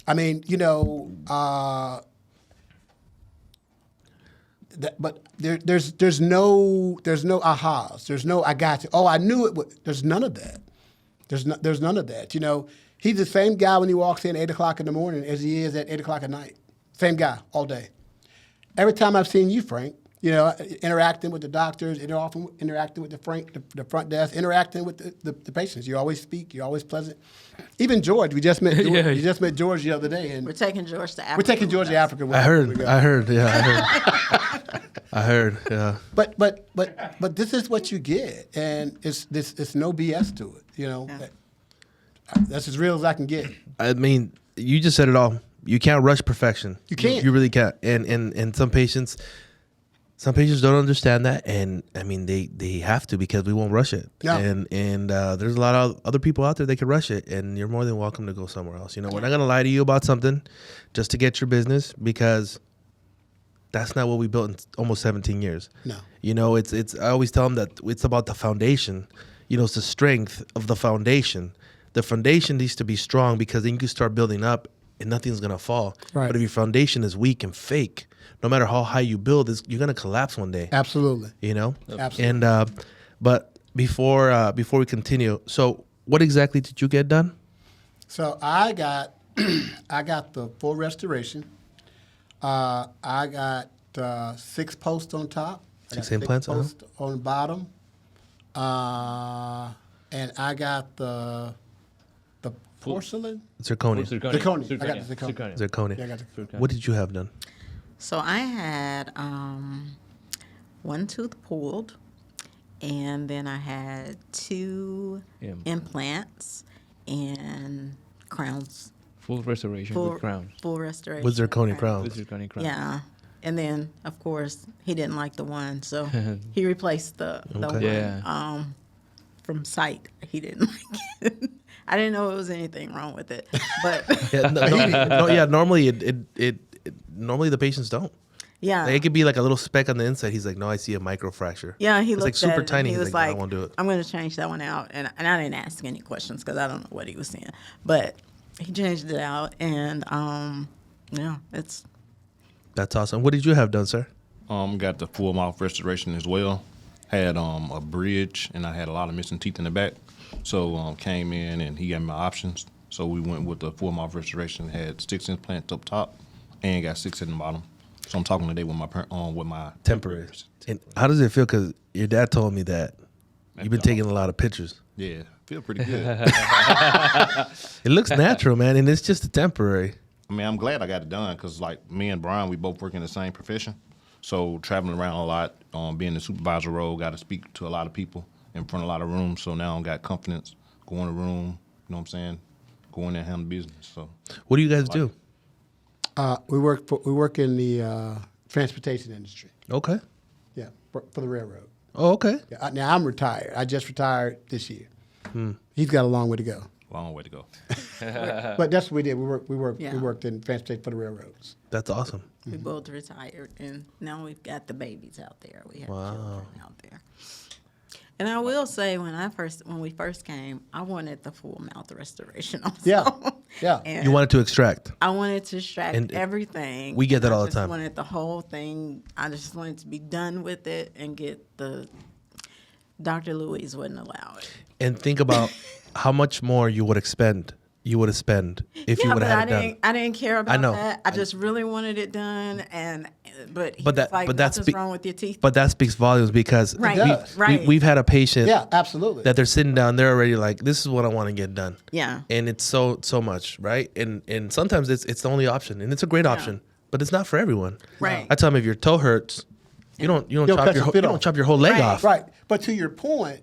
Speaker 1: I mean, but there's no ahas. There's no I got you. Oh, I knew it. There's none of that. There's none of that. He's the same guy when he walks in at 8 o'clock in the morning as he is at 8 o'clock at night. Same guy all day. Every time I've seen you, Frank, interacting with the doctors, interacting with the front desk, interacting with the patients. You always speak. You're always pleasant. Even George, we just met. George,
Speaker 4: Yeah.
Speaker 1: You just met George the other day, and
Speaker 2: We're taking George to Africa.
Speaker 1: we're taking George to Africa. with
Speaker 3: I
Speaker 1: us.
Speaker 3: heard.
Speaker 1: We
Speaker 3: I
Speaker 1: go.
Speaker 3: heard. I heard. Yeah.
Speaker 1: But this is what you get, and it's no BS to it. That's as real as I can get.
Speaker 3: I mean, you just said it all. You can't rush perfection.
Speaker 1: You can't.
Speaker 3: You really can't. And some patients Some patients don't understand that, and I mean they have to because we won't rush it.
Speaker 1: Yeah.
Speaker 3: And there's a lot of other people out there that can rush it, and you're more than welcome to go somewhere else. You know, we're not gonna lie to you about something just to get your business because that's not what we built in almost 17 years.
Speaker 1: No.
Speaker 3: You know, it's I always tell them that it's about the foundation. You know, it's the strength of the foundation. The foundation needs to be strong because then you can start building up and nothing's gonna fall.
Speaker 1: Right.
Speaker 3: But if your foundation is weak and fake, no matter how high you build, you're gonna collapse one day.
Speaker 1: Absolutely.
Speaker 3: You know.
Speaker 1: Absolutely.
Speaker 3: And but before we continue, so what exactly did you get done?
Speaker 1: So I got the full restoration. I got 6 posts on top. I got
Speaker 3: 6 implants,
Speaker 1: 6 posts on the bottom. And I got the porcelain.
Speaker 3: Zirconia.
Speaker 1: Zirconia. I got the zirconia.
Speaker 3: Zirconia.
Speaker 1: Yeah, I got the
Speaker 3: What did you have done?
Speaker 2: So I had 1 tooth pulled, and then I had 2 implants and crowns.
Speaker 4: Full restoration with crown.
Speaker 2: Full restoration.
Speaker 3: With zirconia crowns.
Speaker 4: With zirconia crown.
Speaker 2: Yeah. And then, of course, he didn't like the one, so he replaced the one
Speaker 4: Yeah.
Speaker 2: from sight. He didn't like it. I didn't know it was anything wrong with it, but
Speaker 3: Yeah, normally normally the patients don't.
Speaker 2: yeah.
Speaker 3: Like, it could be like a little speck on the inside. He's like, no, I see a microfracture.
Speaker 2: Yeah, he
Speaker 3: it's
Speaker 2: looked
Speaker 3: like super
Speaker 2: at it,
Speaker 3: tiny.
Speaker 2: And he
Speaker 3: He's
Speaker 2: was
Speaker 3: like,
Speaker 2: like,
Speaker 3: no, I won't do it.
Speaker 2: I'm going to change that one out. And I didn't ask any questions because I don't know what he was saying. But he changed it out. And, yeah,
Speaker 3: That's awesome. What did you have done, sir?
Speaker 6: Got the full mouth restoration as well. Had a bridge, and I had a lot of missing teeth in the back. So came in, and he gave me my options. So we went with the full mouth restoration. Had 6 implants up top, and got 6 in the bottom. So I'm talking today with my
Speaker 3: Temporary. And how does it feel? Because your dad told me that you've been taking a lot of pictures.
Speaker 6: Yeah, feel pretty good.
Speaker 3: It looks natural, man, and it's just a temporary.
Speaker 6: I mean, I'm glad I got it done because, like, me and Brian, we both work in the same profession. So traveling around a lot, being in the supervisor role, got to speak to a lot of people in front of a lot of rooms. So now I got confidence, go in the room, you know what I'm saying, go in there and handle business. So
Speaker 3: What do you guys do?
Speaker 1: we work in the transportation industry.
Speaker 3: Okay.
Speaker 1: Yeah, for the railroad.
Speaker 3: Oh, okay.
Speaker 1: Yeah, now I'm retired. I just retired this year. He's got a long way to go.
Speaker 6: long way to go.
Speaker 1: But that's what we did. We
Speaker 2: Yeah.
Speaker 1: worked in transportation for the railroads.
Speaker 3: That's awesome.
Speaker 2: we both retired. And now we've got the babies out there. We have children out there. And I will say, when we first came, I wanted the full mouth restoration also.
Speaker 1: Yeah, yeah.
Speaker 2: And
Speaker 3: You wanted to extract.
Speaker 2: I wanted to extract
Speaker 3: And
Speaker 2: everything.
Speaker 3: we get that all the
Speaker 2: I just
Speaker 3: time.
Speaker 2: wanted the whole thing. I just wanted to be done with it and get the. Dr. Louise wouldn't allow it.
Speaker 3: And think about how much more you would expend. You would have spent if you would have had it done.
Speaker 2: I didn't care about
Speaker 3: know.
Speaker 2: that. I just really wanted it done, but he
Speaker 3: But
Speaker 2: was like,
Speaker 3: that's
Speaker 2: nothing's wrong with your teeth.
Speaker 3: But that speaks volumes because
Speaker 2: Right,
Speaker 1: It does.
Speaker 2: right.
Speaker 3: we've had a patient
Speaker 1: Yeah, absolutely.
Speaker 3: that they're sitting down, they're already like, this is what I want to get done.
Speaker 2: Yeah.
Speaker 3: And it's so much, right? And sometimes it's the only option, and it's a great option, but it's not for everyone.
Speaker 2: Right.
Speaker 3: I tell them if your toe hurts, you don't
Speaker 1: Don't
Speaker 3: chop
Speaker 1: cut
Speaker 3: your
Speaker 1: your foot
Speaker 3: you don't
Speaker 1: off.
Speaker 3: chop your whole leg
Speaker 2: Right.
Speaker 3: off.
Speaker 1: Right. But to your point,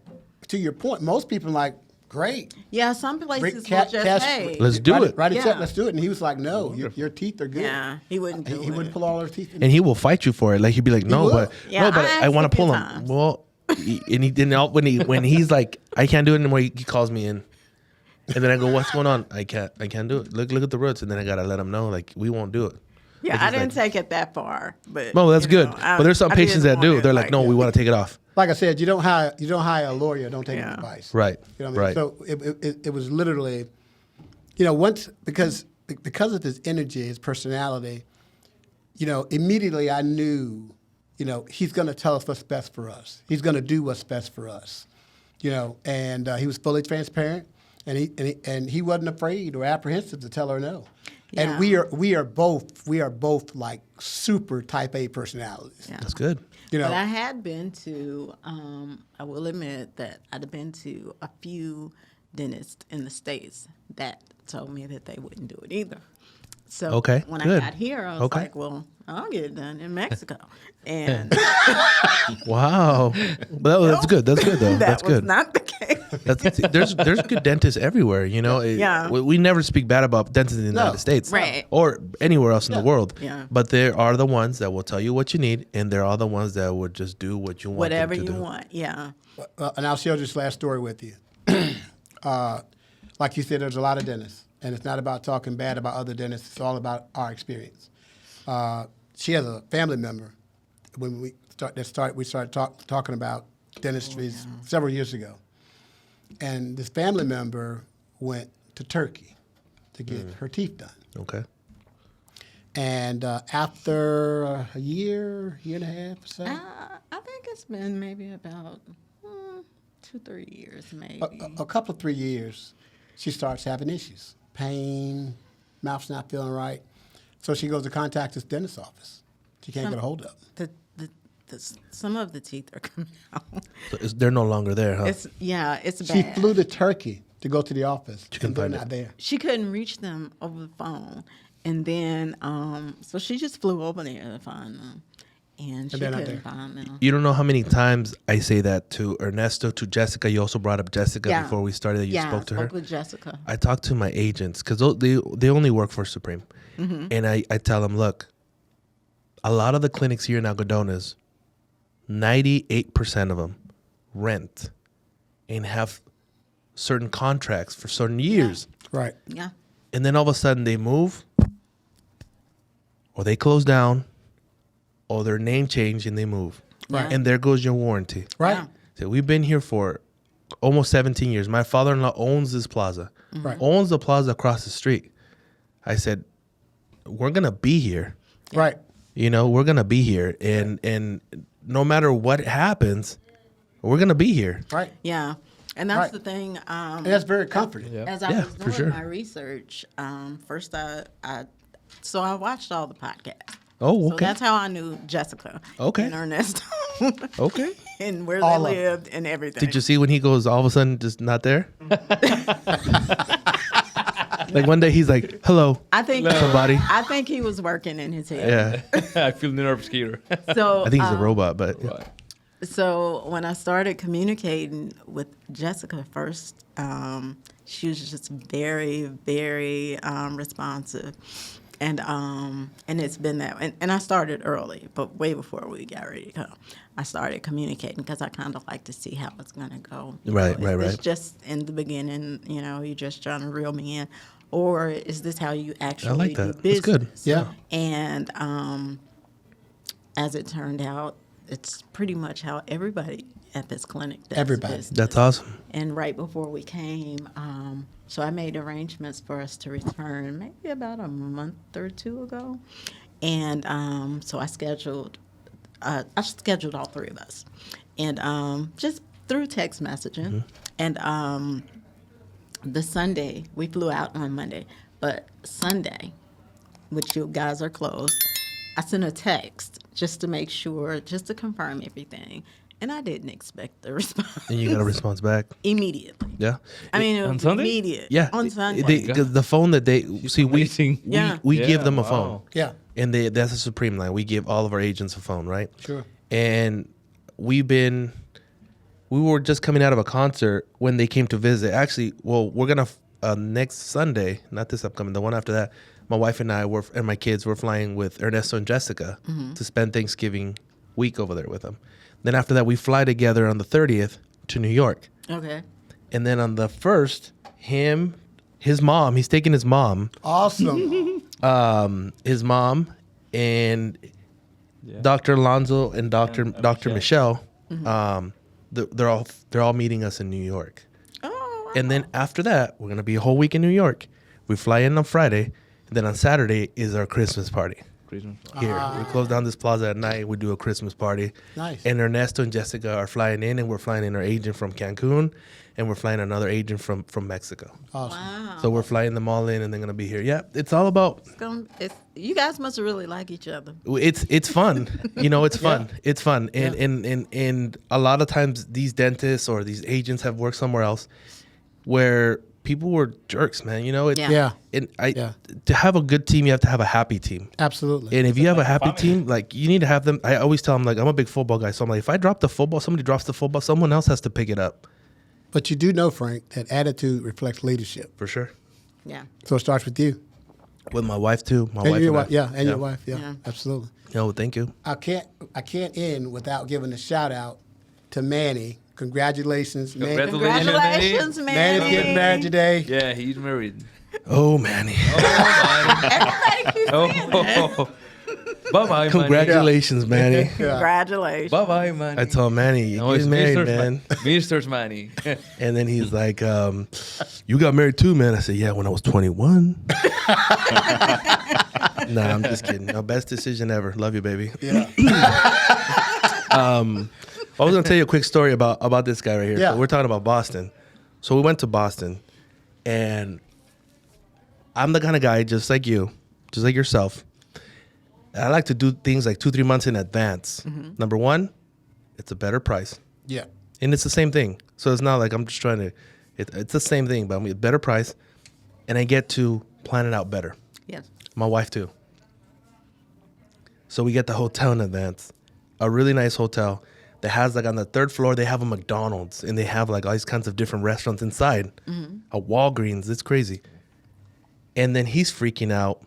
Speaker 1: most people are like, great.
Speaker 2: Yeah, some places will
Speaker 1: Cash,
Speaker 2: just, hey.
Speaker 3: Let's do it.
Speaker 1: Write a check,
Speaker 2: Yeah.
Speaker 1: let's do it. And he was like, no, your teeth are good.
Speaker 2: Yeah, he wouldn't do
Speaker 1: He
Speaker 2: it.
Speaker 1: wouldn't pull all our teeth in.
Speaker 3: And he will fight you for it. Like he'd be like, no,
Speaker 1: will.
Speaker 3: but
Speaker 2: Yeah,
Speaker 3: no, but
Speaker 2: I
Speaker 3: I want
Speaker 2: asked
Speaker 3: to pull
Speaker 2: a
Speaker 3: him.
Speaker 2: few times.
Speaker 3: Well, and he didn't. When he's like, I can't do it anymore. He calls me in, and then I go, what's going on? I can't do it. Look at the roots, and then I gotta let him know, like, we won't do it.
Speaker 2: Yeah,
Speaker 3: But
Speaker 2: I
Speaker 3: he's
Speaker 2: didn't
Speaker 3: like,
Speaker 2: take it that far, but
Speaker 3: no, that's
Speaker 2: you
Speaker 3: good.
Speaker 2: know,
Speaker 3: But there's some
Speaker 2: I
Speaker 3: patients
Speaker 2: didn't
Speaker 3: that do.
Speaker 2: want
Speaker 3: They're
Speaker 2: it
Speaker 3: like, no, we want to take it off.
Speaker 1: Like I said, you don't hire a lawyer, don't take his advice.
Speaker 3: Right.
Speaker 1: You know what I mean?
Speaker 3: Right.
Speaker 1: So it was literally, once because of his energy, his personality, immediately I knew, he's going to tell us what's best for us. He's going to do what's best for us. And he was fully transparent, and he wasn't afraid or apprehensive to tell her no.
Speaker 2: Yeah.
Speaker 1: And we are both like super type A personalities.
Speaker 2: Yeah.
Speaker 3: That's good.
Speaker 2: But I had been to, I will admit that I'd been to a few dentists in the States that told me that they wouldn't do it either. So
Speaker 3: Okay,
Speaker 2: when
Speaker 3: good.
Speaker 2: I got here, I was
Speaker 3: Okay.
Speaker 2: like, well, I'll get it done in Mexico. And
Speaker 3: Wow. Well, that's good. That's good though.
Speaker 2: that
Speaker 3: That's
Speaker 2: was
Speaker 3: good.
Speaker 2: not the case.
Speaker 3: There's good dentists everywhere.
Speaker 2: Yeah.
Speaker 3: We never speak bad about dentists in the United States,
Speaker 2: Right.
Speaker 3: or anywhere else in the world.
Speaker 2: Yeah.
Speaker 3: But there are the ones that will tell you what you need, and there are the ones that would just do what you want.
Speaker 2: Whatever
Speaker 3: them to
Speaker 2: you
Speaker 3: do.
Speaker 2: want. Yeah.
Speaker 1: And I'll share this last story with you. Like you said, there's a lot of dentists, and it's not about talking bad about other dentists. It's all about our experience. She has a family member. When we started talking about dentistry several years ago, and this family member went to Turkey to get her teeth done.
Speaker 3: Okay.
Speaker 1: And after a year and a half or so,
Speaker 2: I think it's been maybe about 2-3 years, maybe.
Speaker 1: a couple of 3 years, she starts having issues, pain, mouth's not feeling right. So she goes to contact this dentist's office. She can't get a hold of them.
Speaker 2: Some of the teeth are coming out.
Speaker 3: So they're no longer there, huh?
Speaker 2: It's
Speaker 1: She
Speaker 2: bad.
Speaker 1: flew to Turkey to go to the office,
Speaker 3: couldn't
Speaker 1: and they're
Speaker 3: find
Speaker 1: not
Speaker 3: it.
Speaker 1: there.
Speaker 2: She couldn't reach them over the phone, and then so she just flew over there to find them, and she
Speaker 1: they're not
Speaker 2: couldn't
Speaker 1: there.
Speaker 2: find them.
Speaker 3: You don't know how many times I say that to Ernesto, to Jessica. You also brought up Jessica
Speaker 2: Yeah.
Speaker 3: before we started. That you
Speaker 2: Yeah,
Speaker 3: spoke to
Speaker 2: I
Speaker 3: her.
Speaker 2: spoke with Jessica.
Speaker 3: I talk to my agents because they only work for Supreme, and I tell them, look, a lot of the clinics here in Algodones, 98% of them rent and have certain contracts for certain years,
Speaker 1: Right.
Speaker 2: Yeah,
Speaker 3: and then all of a sudden they move, or they close down, or their name change and they move,
Speaker 2: Right.
Speaker 3: and there goes your warranty.
Speaker 1: Right.
Speaker 2: Yeah.
Speaker 3: So we've been here for almost 17 years. My father-in-law owns this plaza,
Speaker 1: Right.
Speaker 3: owns the plaza across the street. I said, we're going to be here.
Speaker 1: Right.
Speaker 3: We're going to be here. And no matter what happens, we're going to be here.
Speaker 1: Right.
Speaker 2: yeah, and that's
Speaker 1: Right.
Speaker 2: the thing.
Speaker 1: And that's very comforting.
Speaker 2: As I
Speaker 3: Yeah,
Speaker 2: was
Speaker 3: for
Speaker 2: doing
Speaker 3: sure.
Speaker 2: my research, first I watched all the podcasts.
Speaker 3: Oh,
Speaker 2: So
Speaker 3: okay.
Speaker 2: that's how I knew Jessica
Speaker 3: Okay.
Speaker 2: and Ernesto
Speaker 3: Okay.
Speaker 2: and where
Speaker 1: All
Speaker 2: they
Speaker 1: of them.
Speaker 2: lived and everything.
Speaker 3: Did you see when he goes all of a sudden just not there? Like one day he's like, hello,
Speaker 2: I think
Speaker 3: somebody.
Speaker 2: I think he was working in his head.
Speaker 3: Yeah.
Speaker 4: I feel nervous here.
Speaker 2: So
Speaker 3: I think he's a robot, but
Speaker 2: So when I started communicating with Jessica first, she was just very, very responsive, and it's been that. And I started early, but way before we got ready to come, I started communicating because I kind of like to see how it's gonna go.
Speaker 3: Right,
Speaker 2: Is
Speaker 3: right,
Speaker 2: this
Speaker 3: right.
Speaker 2: just in the beginning, you're just trying to reel me in, or is this how you actually
Speaker 3: I like that.
Speaker 2: do
Speaker 3: That's good.
Speaker 2: business?
Speaker 1: Yeah.
Speaker 2: And as it turned out, it's pretty much how everybody at this clinic does
Speaker 1: Everybody.
Speaker 2: business.
Speaker 3: that's awesome.
Speaker 2: And right before we came, so I made arrangements for us to return maybe about a month or two ago. And so I scheduled all three of us. And just through text messaging. And the Sunday, we flew out on Monday, but Sunday, which you guys are closed, I sent a text just to make sure, just to confirm everything. And I didn't expect the response.
Speaker 3: And you got a response back.
Speaker 2: Immediately.
Speaker 3: Yeah.
Speaker 2: I mean, it
Speaker 4: On
Speaker 2: was
Speaker 4: Sunday?
Speaker 2: immediate.
Speaker 3: Yeah.
Speaker 2: On Sunday.
Speaker 3: The phone that they see,
Speaker 4: Amazing.
Speaker 2: Yeah.
Speaker 3: we give
Speaker 4: Yeah,
Speaker 3: them a
Speaker 4: wow.
Speaker 3: phone.
Speaker 1: Yeah.
Speaker 3: And that's a Supreme line. We give all of our agents a phone, right?
Speaker 1: Sure.
Speaker 3: And we were just coming out of a concert when they came to visit. Actually, well, we're gonna next Sunday, not this upcoming, the one after that. My wife and I and my kids were flying with Ernesto and Jessica to spend Thanksgiving week over there with them. Then after that, we fly together on the 30th to New York.
Speaker 2: Okay.
Speaker 3: And then on the 1st, his mom, he's taking his mom,
Speaker 1: Awesome.
Speaker 3: and
Speaker 4: Yeah.
Speaker 3: Dr. Alonzo and Dr.
Speaker 4: Michelle.
Speaker 3: Michelle, they're all meeting us in New York.
Speaker 2: Oh,
Speaker 3: And then after that, we're gonna be a whole week in New York. We fly in on Friday, and then on Saturday is our Christmas party
Speaker 4: Christmas.
Speaker 3: here. We close down this plaza at night. We do a Christmas party.
Speaker 1: Nice.
Speaker 3: And Ernesto and Jessica are flying in, and we're flying in our agent from Cancun, and we're flying another agent from Mexico.
Speaker 1: Awesome.
Speaker 2: wow.
Speaker 3: So we're flying them all in, and they're gonna be here. Yeah, it's all about.
Speaker 2: You guys must really like each other.
Speaker 3: It's fun. It's fun. It's fun. And a lot of times these dentists or these agents have worked somewhere else where people were jerks, man. You know,
Speaker 2: Yeah.
Speaker 3: To have a good team, you have to have a happy team.
Speaker 1: Absolutely.
Speaker 3: And if you have a happy team, like you need to have them. I always tell them, like, I'm a big football guy, so I'm like, if I drop the football, somebody drops the football, someone else has to pick it up.
Speaker 1: But you do know, Frank, that attitude reflects leadership.
Speaker 3: For sure.
Speaker 2: Yeah.
Speaker 1: So it starts with you.
Speaker 3: With my wife too. My
Speaker 1: And
Speaker 3: wife.
Speaker 1: your
Speaker 3: and I.
Speaker 1: wife, yeah, and your wife, yeah,
Speaker 2: Yeah.
Speaker 1: absolutely.
Speaker 3: No, thank you.
Speaker 1: I can't end without giving a shout out to Manny. Congratulations, Manny.
Speaker 2: Congratulations, man.
Speaker 1: Manny's getting married today.
Speaker 4: Yeah, he's married.
Speaker 3: Oh, Manny.
Speaker 2: Everybody keeps saying that.
Speaker 4: Oh, bye-bye,
Speaker 3: Congratulations, Manny.
Speaker 2: Congratulations.
Speaker 4: Manny. Bye-bye, Manny.
Speaker 3: I told Manny,
Speaker 4: No,
Speaker 3: he's
Speaker 4: it's
Speaker 3: married,
Speaker 4: Mr.
Speaker 3: man.
Speaker 4: Mr. Manny.
Speaker 3: And then he's like, you got married too, man. I said, yeah, when I was 21. Nah, I'm just kidding. No, best decision ever. Love you, baby.
Speaker 1: Yeah.
Speaker 3: I was going to tell you a quick story about this guy right here.
Speaker 1: Yeah.
Speaker 3: So we're talking about Boston. So we went to Boston, and I'm the kind of guy, just like you, just like yourself. I like to do things like 2-3 months in advance.
Speaker 2: Mm-hmm.
Speaker 3: Number one, it's a better price.
Speaker 1: Yeah.
Speaker 3: And it's the same thing. So it's not like I'm just trying to, it's the same thing, but I'm a better price, and I get to plan it out better.
Speaker 2: Yes.
Speaker 3: My wife too. So we get the hotel in advance, a really nice hotel that has, like, on the 3rd floor, they have a McDonald's, and they have like all these kinds of different restaurants inside. A Walgreens, it's crazy. And then he's freaking out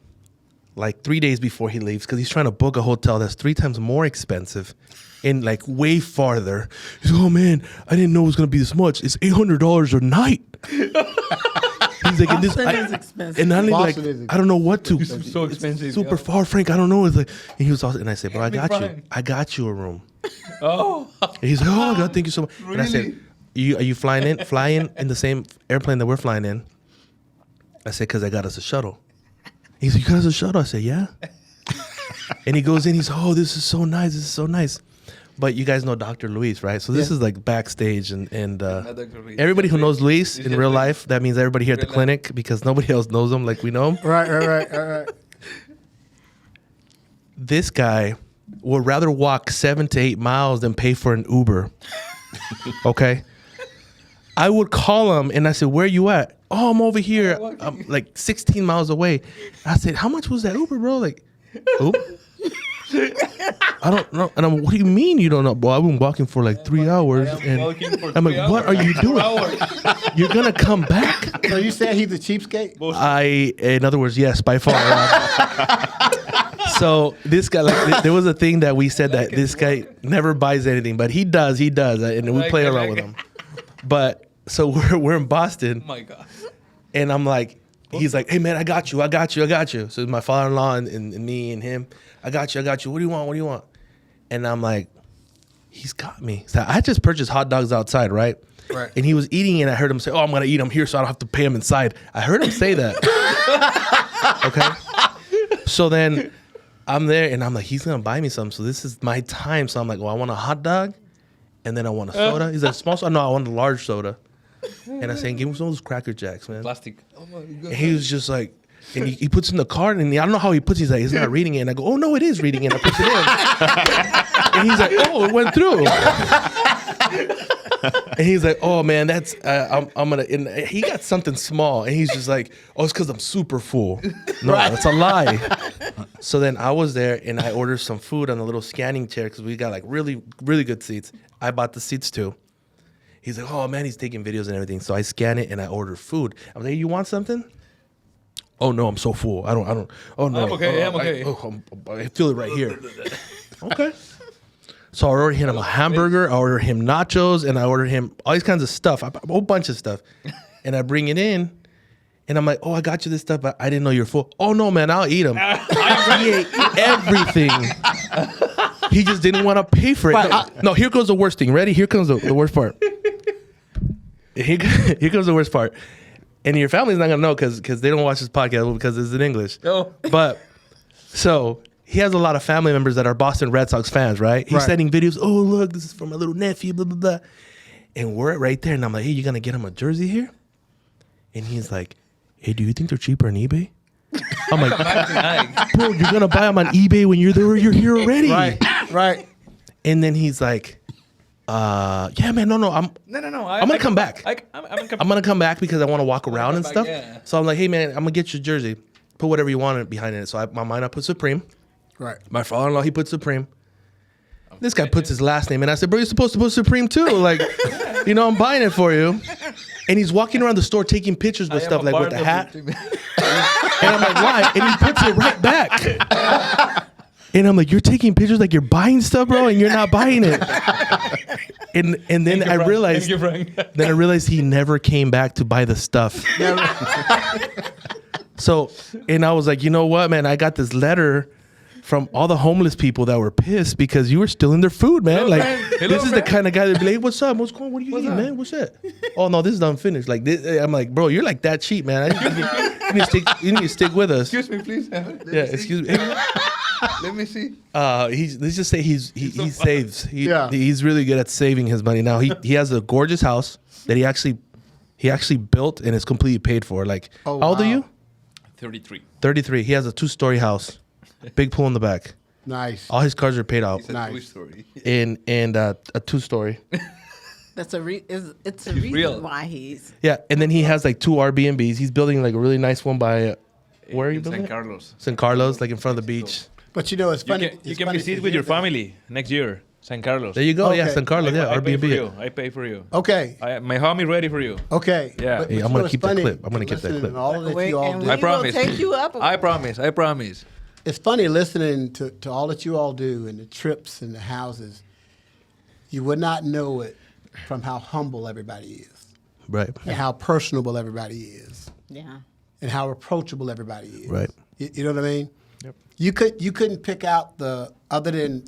Speaker 3: like 3 days before he leaves because he's trying to book a hotel that's 3 times more expensive and like way farther. He's like, oh man, I didn't know it was gonna be this much. It's $800 a night. He's like,
Speaker 2: Boston is expensive.
Speaker 3: and not only like,
Speaker 1: Boston is
Speaker 3: I don't know what to.
Speaker 4: It's so expensive.
Speaker 3: Super far, Frank. I don't know. It's like, and he was also, and I said, bro, I
Speaker 4: me
Speaker 3: got you.
Speaker 4: crying.
Speaker 3: I got you a room.
Speaker 4: Oh.
Speaker 3: And he's like, oh my God, thank you so much. And I said, are you flying in the same airplane that we're flying in? I said, because I got us a shuttle. He's like, you got us a shuttle? I said, yeah. And he goes in, he's, oh, this is so nice. This is so nice. But you guys know Dr. Luis, right? So this is like backstage, and everybody who knows Luis in real life, that means everybody here at the clinic, because nobody else knows him like we know him.
Speaker 1: Right.
Speaker 3: This guy would rather walk 7 to 8 miles than pay for an Uber. Okay? I would call him and I said, where you at? Oh, I'm over here. I'm like 16 miles away. I said, how much was that Uber, bro? Like, Uber? I don't know. And I'm, what do you mean you don't know? Well, I've been walking for like 3 hours. And I'm like, what are you doing? You're going to come back?
Speaker 1: So you said he's a cheapskate?
Speaker 3: In other words, yes, by far. So this guy, like, there was a thing that we said that this guy never buys anything, but he does, and we play around with him. But so we're in Boston.
Speaker 4: Oh my God.
Speaker 3: And I'm like, he's like, hey man, I got you. So it's my father-in-law and me and him. I got you. What do you want? And I'm like, he's got me. So I just purchased hot dogs outside, right?
Speaker 1: Right.
Speaker 3: And he was eating, and I heard him say, oh, I'm going to eat them here so I don't have to pay him inside. I heard him say that. Okay? So then I'm there, and I'm like, he's going to buy me some. So this is my time. So I'm like, well, I want a hot dog, and then I want a soda. He's like, small soda? No, I want a large soda. And I said, give him some of those Cracker Jacks, man.
Speaker 4: Plastic. Oh my God.
Speaker 3: And he was just like, and he puts in the card, and I don't know how he puts it. He's like, he's not reading it. And I go, oh, no, it is reading it. I put it in. And he's like, oh, it went through. And he's like, oh, man, that's, I'm going to, and he got something small. And he's just like, oh, it's because I'm super full. No, that's a lie. So then I was there, and I ordered some food on a little scanning chair because we got like really, really good seats. I bought the seats too. He's like, oh, man, he's taking videos and everything. So I scan it, and I order food. I was like, hey, you want something? Oh, no, I'm so full. I don't. Oh, no.
Speaker 4: I'm okay. I'm okay.
Speaker 3: I feel it right here. Okay. So I ordered him a hamburger. I ordered him nachos, and I ordered him all these kinds of stuff, a whole bunch of stuff. And I bring it in, and I'm like, oh, I got you this stuff, but I didn't know you're full. Oh, no, man, I'll eat them. He ate everything. He just didn't want to pay for it. No, here goes the worst thing. Ready? Here comes the worst part. Here comes the worst part. And your family's not going to know because they don't watch this podcast because it's in English.
Speaker 4: Oh.
Speaker 3: But, so, he has a lot of family members that are Boston Red Sox fans, right? He's sending videos. Oh, look, this is from my little nephew, blah, blah, blah. And we're right there. And I'm like, hey, you going to get him a jersey here? And he's like, hey, do you think they're cheaper on eBay? I'm like, bro, you're going to buy them on eBay when you're there. You're here already.
Speaker 1: Right.
Speaker 3: And then he's like, Yeah, man. No. I'm gonna come back. I'm gonna come back because I want to walk around and stuff.
Speaker 4: Yeah.
Speaker 3: So I'm like, hey, man, I'm gonna get your jersey. Put whatever you want behind it. So I put Supreme.
Speaker 1: Right.
Speaker 3: My father-in-law, he put Supreme. This guy puts his last name, and I said, bro, you're supposed to put Supreme too. Like, I'm buying it for you. And he's walking around the store taking pictures with stuff, like with the hat. And I'm like, why? And he puts it right back. And I'm like, you're taking pictures like you're buying stuff, bro, and you're not buying it. And then I realized, he never came back to buy the stuff. So, and I was like, you know what, man? I got this letter from all the homeless people that were pissed because you were stealing their food, man. Like, this is the kind of guy that'd be like, hey, what's up? What's going on? What are you eating, man? What's that? Oh, no, this is unfinished. Like, I'm like, bro, you're like that cheap, man. You need to stick with us.
Speaker 7: Excuse me, please.
Speaker 3: Excuse me.
Speaker 7: Let me see.
Speaker 3: Let's just say he saves. He's really good at saving his money. Now he has a gorgeous house that he actually built and is completely paid for. Like, how old are you?
Speaker 4: 33.
Speaker 3: 33. He has a 2-story house, big pool in the back.
Speaker 1: Nice.
Speaker 3: All his cars are paid off.
Speaker 7: It's a
Speaker 1: Nice.
Speaker 7: story.
Speaker 3: And a 2-story.
Speaker 2: It's a reason
Speaker 4: real.
Speaker 2: why he's.
Speaker 3: Yeah, and then he has like 2 Airbnbs. He's building like a really nice one by where are you building?
Speaker 4: San Carlos.
Speaker 3: San Carlos, like in front of the beach.
Speaker 1: But it's funny.
Speaker 4: You can visit with your family next year, San Carlos.
Speaker 3: There you go. Yeah,
Speaker 1: Okay.
Speaker 3: San Carlos. Yeah,
Speaker 4: I pay for
Speaker 3: Airbnb.
Speaker 4: you. I pay for you.
Speaker 1: Okay.
Speaker 4: My homie ready for you.
Speaker 1: Okay.
Speaker 4: Yeah.
Speaker 1: But
Speaker 3: Hey,
Speaker 1: you
Speaker 3: I'm
Speaker 1: know
Speaker 3: gonna
Speaker 1: what's
Speaker 3: keep that
Speaker 1: funny?
Speaker 3: clip. I'm gonna keep that
Speaker 1: Listening
Speaker 3: clip.
Speaker 1: to all of that
Speaker 2: Wait,
Speaker 1: you all
Speaker 2: and
Speaker 1: do.
Speaker 2: we
Speaker 4: I
Speaker 2: will
Speaker 4: promise.
Speaker 2: take you up.
Speaker 4: I promise.
Speaker 1: It's funny listening to all that you all do and the trips and the houses. You would not know it from how humble everybody is
Speaker 3: Right.
Speaker 1: and how personable everybody is
Speaker 2: Yeah.
Speaker 1: and how approachable everybody is.
Speaker 3: Right.
Speaker 1: You know what I mean? Yep. You couldn't pick out other than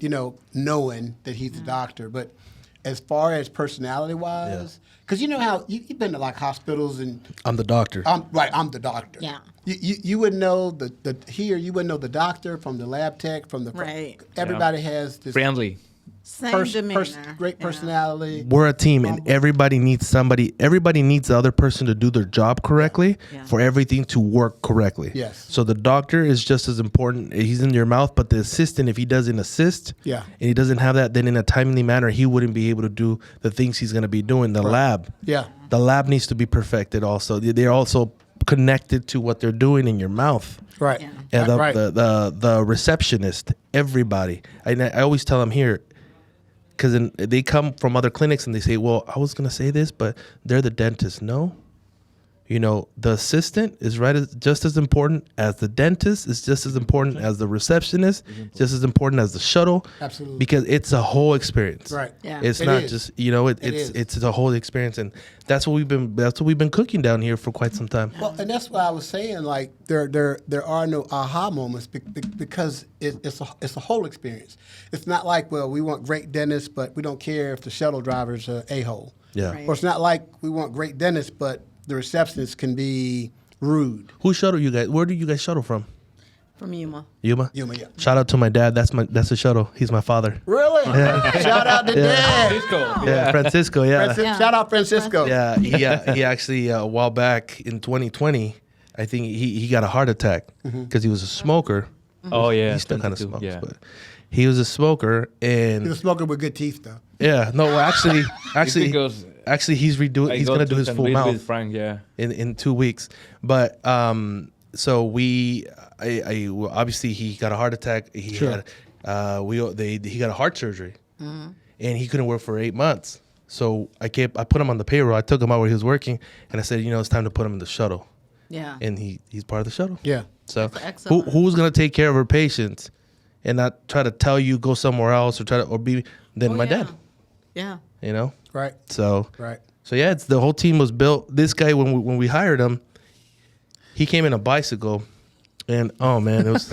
Speaker 1: knowing that he's a doctor, but as far as personality wise, because you know how you've been to like hospitals and
Speaker 3: I'm the doctor.
Speaker 1: I'm the doctor.
Speaker 2: Yeah.
Speaker 1: You wouldn't know you wouldn't know the doctor from the lab tech from the
Speaker 2: Right.
Speaker 1: Everybody has this
Speaker 4: Friendly.
Speaker 2: Same demeanor.
Speaker 1: great
Speaker 2: Yeah.
Speaker 1: personality.
Speaker 3: We're a team, and everybody needs somebody. Everybody needs the other person to do their job correctly
Speaker 2: Yeah.
Speaker 3: for everything to work correctly.
Speaker 1: Yes.
Speaker 3: So the doctor is just as important. He's in your mouth, but the assistant, if he doesn't assist,
Speaker 1: Yeah.
Speaker 3: and he doesn't have that, then in a timely manner, he wouldn't be able to do the things he's going to be doing. The lab,
Speaker 1: Yeah.
Speaker 3: the lab needs to be perfected. Also, they're also connected to what they're doing in your mouth.
Speaker 1: Right.
Speaker 2: Yeah.
Speaker 3: And
Speaker 1: Right.
Speaker 3: the receptionist, everybody. I always tell them here, because they come from other clinics and they say, well, I was going to say this, but they're the dentist. No. The assistant is just as important as the dentist, is just as important as the receptionist, just as important as the shuttle.
Speaker 1: Absolutely.
Speaker 3: Because it's a whole experience.
Speaker 1: Right.
Speaker 2: Yeah.
Speaker 3: It's
Speaker 1: It
Speaker 3: not
Speaker 1: is.
Speaker 3: just,
Speaker 1: is.
Speaker 3: it's a whole experience. And that's what we've been cooking down here for quite some time.
Speaker 1: Well, and that's why I was saying like there are no aha moments because it's a whole experience. It's not like, well, we want great dentists, but we don't care if the shuttle driver's a a-hole.
Speaker 3: Yeah.
Speaker 2: Right.
Speaker 1: Or it's not like we want great dentists, but the receptionist can be rude.
Speaker 3: Who shuttle you guys? Where do you guys shuttle from?
Speaker 2: From Yuma.
Speaker 3: Yuma?
Speaker 1: Yuma, yeah.
Speaker 3: Shout out to my dad. That's the shuttle. He's my father.
Speaker 1: Really? Shout out to Dad.
Speaker 4: Francisco.
Speaker 3: Yeah, Francisco. Yeah.
Speaker 1: Francis- Shout out Francisco.
Speaker 3: Yeah, he actually a while back in 2020, I think he got a heart attack because he was a smoker.
Speaker 4: Oh yeah.
Speaker 3: He still kind of
Speaker 4: 22,
Speaker 3: smokes,
Speaker 4: yeah.
Speaker 3: but he was a smoker,
Speaker 1: He's a
Speaker 3: and
Speaker 1: smoker with good teeth, though.
Speaker 3: yeah, no, well, actually, he's gonna do his full mouth
Speaker 4: With Frank, yeah.
Speaker 3: in 2 weeks, but so I obviously he got a heart attack. He
Speaker 1: Sure.
Speaker 3: had he got a heart surgery, and he couldn't work for 8 months. So I put him on the payroll. I took him out where he was working, and I said, it's time to put him in the shuttle.
Speaker 2: Yeah.
Speaker 3: And he's part of the shuttle.
Speaker 1: Yeah.
Speaker 3: So
Speaker 2: excellent.
Speaker 3: who's gonna take care of her patients, and not try to tell you go somewhere else or be
Speaker 2: Oh,
Speaker 3: my
Speaker 2: yeah.
Speaker 3: dad.
Speaker 2: Yeah.
Speaker 1: Right.
Speaker 3: So
Speaker 1: Right.
Speaker 3: yeah, it's the whole team was built. This guy when we hired him, he came in a bicycle, and oh man, it was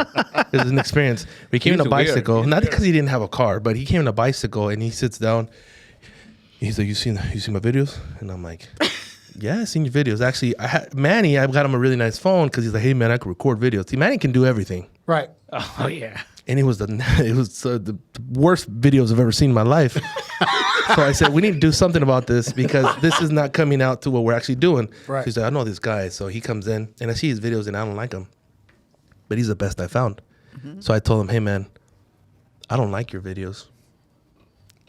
Speaker 3: an experience. He came in a
Speaker 4: He's weird.
Speaker 3: bicycle,
Speaker 4: He's
Speaker 3: not
Speaker 4: weird.
Speaker 3: because he didn't have a car, but he came in a bicycle and he sits down. He's like, "You seen my videos?" And I'm like, "Yeah, I seen your videos." Actually, Manny, I got him a really nice phone because he's like, "Hey man, I can record videos." See, Manny can do everything.
Speaker 1: Right.
Speaker 4: Oh yeah.
Speaker 3: And it was the worst videos I've ever seen in my life. So I said, we need to do something about this because this is not coming out to what we're actually doing.
Speaker 1: Right.
Speaker 3: So he's like, I know this guy. So he comes in and I see his videos and I don't like him. But he's the best I found. So I told him, hey man, I don't like your videos.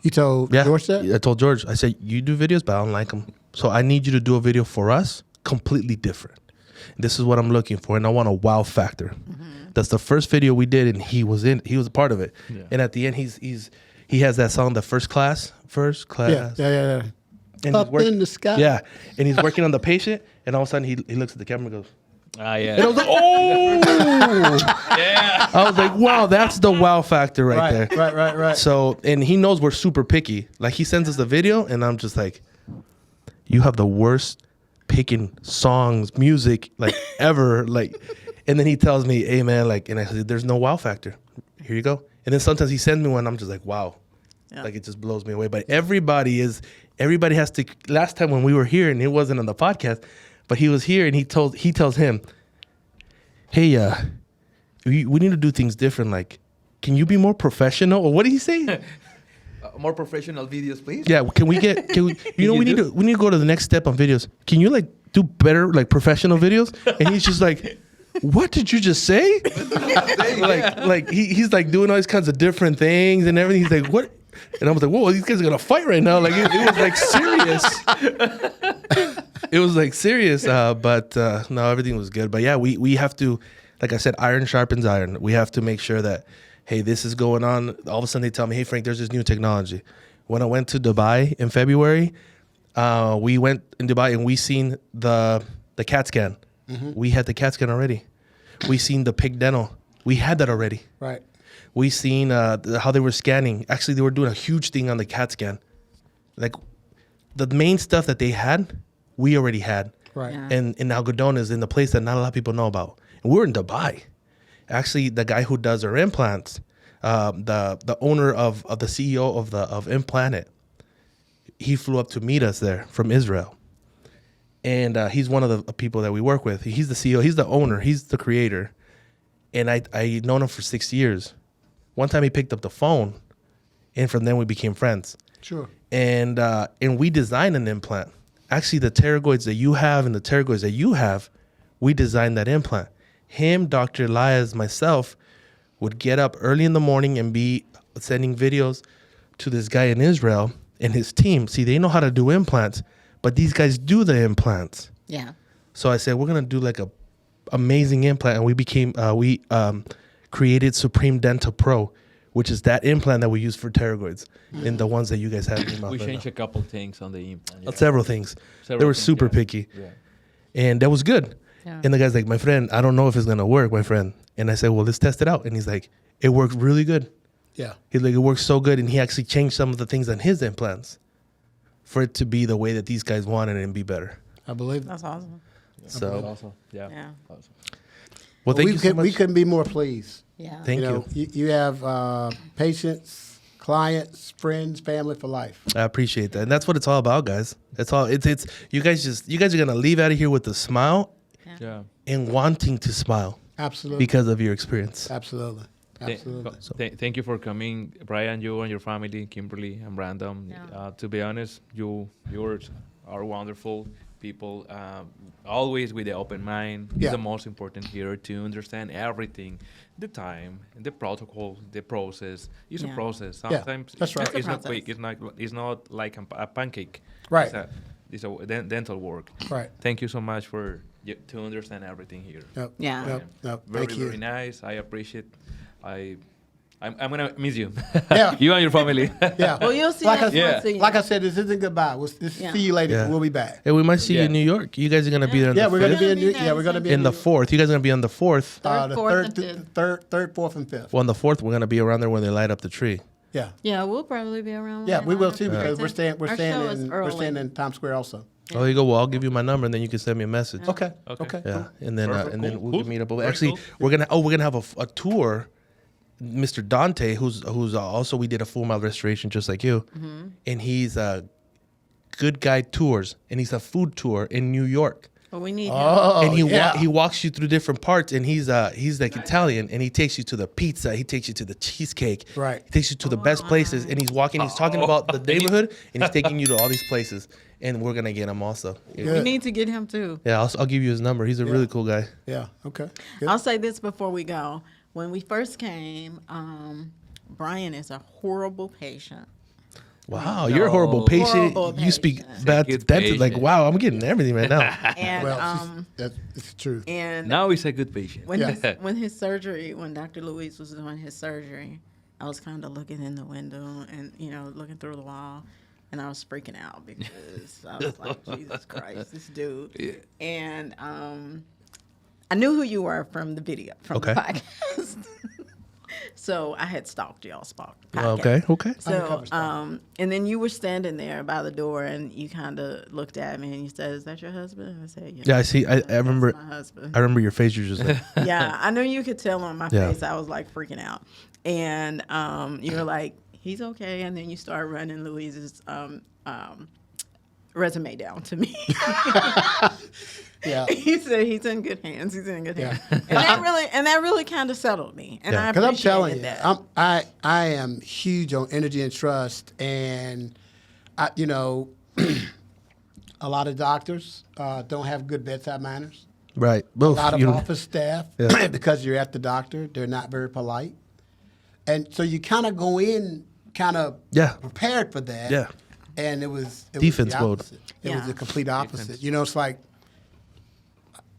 Speaker 1: You told George that?
Speaker 3: I told George, I said, you do videos, but I don't like them. So I need you to do a video for us, completely different. This is what I'm looking for, and I want a wow factor. That's the first video we did, and he was a part of it.
Speaker 4: Yeah.
Speaker 3: And at the end, he has that song, the first class.
Speaker 1: Yeah.
Speaker 3: And
Speaker 1: Up in the sky.
Speaker 3: Yeah, and he's working on the patient, and all of a sudden he looks at the camera and goes,
Speaker 4: Ah, yeah.
Speaker 3: and I was like, oh!
Speaker 4: Yeah.
Speaker 3: I was like, wow, that's the wow factor right there.
Speaker 1: Right.
Speaker 3: So, and he knows we're super picky. Like, he sends us the video, and I'm just like, you have the worst picking songs, music, like, ever. Like, and then he tells me, hey, man, like, and I said, there's no wow factor. Here you go. And then sometimes he sends me one, I'm just like, wow.
Speaker 2: Yeah.
Speaker 3: Like, it just blows me away. But everybody has to, last time when we were here, and it wasn't on the podcast, but he was here, and he tells him, hey, we need to do things different. Like, can you be more professional? Or what did he say?
Speaker 7: More professional videos, please.
Speaker 3: Yeah, we need to go to the next step on videos. Can you like do better, like professional videos? And he's just like, what did you just say? like he's like doing all these kinds of different things and everything. He's like, what? And I was like, whoa, these guys are gonna fight right now. Like, it was like serious. It was like serious, but no, everything was good. But yeah, we have to, like I said, iron sharpens iron. We have to make sure that, hey, this is going on. All of a sudden they tell me, hey, Frank, there's this new technology. When I went to Dubai in February, we went in Dubai and we seen the CAT scan. We had the CAT scan already. We seen the pig dental. We had that already.
Speaker 1: Right.
Speaker 3: We seen how they were scanning. Actually, they were doing a huge thing on the CAT scan. Like, the main stuff that they had, we already had.
Speaker 1: Right.
Speaker 2: Yeah.
Speaker 3: And in Algodón is in the place that not a lot of people know about. And we're in Dubai. Actually, the guy who does our implants, the owner of the CEO of Implanted, he flew up to meet us there from Israel. And he's one of the people that we work with. He's the CEO. He's the owner. He's the creator. And I known him for 6 years. One time he picked up the phone, and from then we became friends.
Speaker 1: Sure.
Speaker 3: And we designed an implant. Actually, the pterygoids that you have and the pterygoids that you have, we designed that implant. Him, Dr. Elias, myself, would get up early in the morning and be sending videos to this guy in Israel and his team. See, they know how to do implants, but these guys do the implants.
Speaker 2: Yeah.
Speaker 3: So I said, we're going to do like a amazing implant. And we created Supremedental Pro, which is that implant that we use for pterygoids and the ones that you guys have in your mouth.
Speaker 4: We
Speaker 3: right
Speaker 4: changed
Speaker 3: now.
Speaker 4: a couple things on the implant. Yeah.
Speaker 3: Several things. They
Speaker 4: Several
Speaker 3: were
Speaker 4: things,
Speaker 3: super
Speaker 4: yeah.
Speaker 3: picky.
Speaker 4: Yeah.
Speaker 3: And that was good.
Speaker 2: Yeah.
Speaker 3: And the guy's like, my friend, I don't know if it's going to work, my friend. And I said, well, let's test it out. And he's like, it works really good.
Speaker 1: Yeah.
Speaker 3: He's like, it works so good. And he actually changed some of the things on his implants for it to be the way that these guys wanted it and be better.
Speaker 1: I believe it.
Speaker 2: That's awesome.
Speaker 3: So,
Speaker 4: Awesome. Yeah.
Speaker 2: Yeah.
Speaker 4: Awesome.
Speaker 3: well, thank you so much.
Speaker 1: We couldn't be more pleased.
Speaker 2: Yeah.
Speaker 3: Thank
Speaker 1: You
Speaker 3: you.
Speaker 1: know, you have patients, clients, friends, family for life.
Speaker 3: I appreciate that. And that's what it's all about, guys. It's you guys are going to leave out of here with a smile
Speaker 4: Yeah.
Speaker 3: and wanting to smile
Speaker 1: Absolutely.
Speaker 3: because of your experience.
Speaker 1: Absolutely. Absolutely.
Speaker 4: Thank you for coming, Brian, you and your family, Kimberly and Brandon.
Speaker 2: Yeah.
Speaker 4: To be honest, yours are wonderful people. Always with the open mind.
Speaker 1: Yeah.
Speaker 4: It's the most important here to understand everything, the time, the protocol, the process. It's
Speaker 2: Yeah.
Speaker 4: a process.
Speaker 1: Yeah,
Speaker 4: Sometimes
Speaker 1: that's right.
Speaker 2: It's a
Speaker 4: it's not
Speaker 2: process.
Speaker 4: quick. It's not like a pancake.
Speaker 1: Right.
Speaker 4: It's a dental work.
Speaker 1: Right.
Speaker 4: Thank you so much to understand everything here.
Speaker 1: Yep.
Speaker 2: Yeah.
Speaker 1: Yep.
Speaker 4: Very,
Speaker 1: Thank you.
Speaker 4: very nice. I appreciate. I'm gonna miss you.
Speaker 1: Yeah.
Speaker 4: You and your family.
Speaker 1: Yeah.
Speaker 2: Well, you'll see
Speaker 1: Like
Speaker 2: us
Speaker 4: I-
Speaker 2: once a year.
Speaker 1: Like I said, this isn't goodbye.
Speaker 2: Yeah.
Speaker 1: See you later.
Speaker 3: Yeah.
Speaker 1: We'll be back.
Speaker 3: Hey, we might see you
Speaker 4: Yeah.
Speaker 3: in New York. You guys are going to be there on
Speaker 1: Yeah,
Speaker 3: the
Speaker 1: we're going to
Speaker 3: 5th.
Speaker 1: be in
Speaker 2: We're gonna be
Speaker 1: we're going to be
Speaker 3: In the 4th. You guys are going to be on the 4th.
Speaker 2: Third,
Speaker 1: the
Speaker 2: fourth, and
Speaker 1: third, fourth, and fifth.
Speaker 3: Well, on the 4th, we're going to be around there when they light up the tree.
Speaker 1: Yeah.
Speaker 2: Yeah, we'll probably be around.
Speaker 1: Yeah,
Speaker 2: when
Speaker 1: we
Speaker 2: they
Speaker 1: will
Speaker 2: line
Speaker 1: too
Speaker 2: up
Speaker 1: because
Speaker 2: everything.
Speaker 1: we're
Speaker 2: Our show is early.
Speaker 1: staying in Times Square also.
Speaker 3: Oh, you go. Well, I'll give you my number, and then you can send me a message.
Speaker 1: Okay.
Speaker 4: Okay.
Speaker 1: Okay.
Speaker 3: Yeah,
Speaker 1: Cool.
Speaker 3: and then
Speaker 4: Perfect.
Speaker 3: and then
Speaker 4: Cool.
Speaker 3: we
Speaker 4: Cool.
Speaker 3: can meet up. But
Speaker 4: Very
Speaker 3: actually,
Speaker 4: cool.
Speaker 3: we're gonna have a tour. Mr. Dante, who's also we did a full mouth restoration just like you, and he's a Good Guy Tours, and he's a food tour in New York.
Speaker 2: But we need him.
Speaker 1: Oh,
Speaker 3: And
Speaker 1: yeah.
Speaker 3: he walks you through different parts, and he's like Italian, and he takes you to the pizza, he takes you to the cheesecake,
Speaker 1: Right.
Speaker 3: He takes you to the best places, and he's talking about the neighborhood, and he's taking you to all these places, and we're gonna get him also.
Speaker 2: We
Speaker 1: Good.
Speaker 2: need to get him too.
Speaker 3: Yeah, I'll give you his number. He's a really cool guy.
Speaker 1: Yeah. Okay. Good.
Speaker 2: I'll say this before we go. When we first came, Brian is a horrible patient.
Speaker 3: Wow, you're a horrible patient.
Speaker 2: Horrible
Speaker 3: You speak
Speaker 2: patient.
Speaker 3: bad
Speaker 4: Good
Speaker 3: dentist. Like,
Speaker 4: patient.
Speaker 3: wow, I'm getting everything right now.
Speaker 2: And
Speaker 1: Well, it's true.
Speaker 2: and
Speaker 4: Now he's a good patient.
Speaker 2: when
Speaker 1: Yeah.
Speaker 2: when his surgery, when Dr. Luis was doing his surgery, I was kind of looking in the window and looking through the wall, and I was freaking out because I was like, Jesus Christ, this dude.
Speaker 4: Yeah.
Speaker 2: And I knew who you were from the video, from
Speaker 3: Okay.
Speaker 2: the podcast. So I had stalked y'all's podcast.
Speaker 3: Okay.
Speaker 2: So,
Speaker 1: Undercover stalk.
Speaker 2: and then you were standing there by the door, and you kind of looked at me, and you said, "Is that your husband?" I said,
Speaker 3: Yeah, I see. I
Speaker 2: That's
Speaker 3: remember.
Speaker 2: my husband.
Speaker 3: I remember your face. You're just like,
Speaker 2: Yeah, I know you could tell on my
Speaker 3: Yeah.
Speaker 2: face I was like freaking out, and you were like, "He's okay," and then you started running Louise's resume down to me.
Speaker 1: Yeah.
Speaker 2: He said he's in good hands. He's in good
Speaker 1: Yeah.
Speaker 2: hands, and that really kind of settled me. And
Speaker 3: Yeah.
Speaker 2: I
Speaker 1: Because I'm
Speaker 2: appreciated
Speaker 1: telling you,
Speaker 2: that.
Speaker 1: I am huge on energy and trust, and a lot of doctors don't have good bedside manners.
Speaker 3: right.
Speaker 1: A
Speaker 3: Both.
Speaker 1: lot of
Speaker 3: you know,
Speaker 1: office staff,
Speaker 3: Yeah.
Speaker 1: because you're at the doctor, they're not very polite, and so you kind of go in kind of
Speaker 3: Yeah.
Speaker 1: prepared for that.
Speaker 3: Yeah.
Speaker 1: And it was
Speaker 3: Defense
Speaker 1: the
Speaker 3: mode.
Speaker 1: opposite. It
Speaker 2: Yeah.
Speaker 1: was the complete opposite. It's like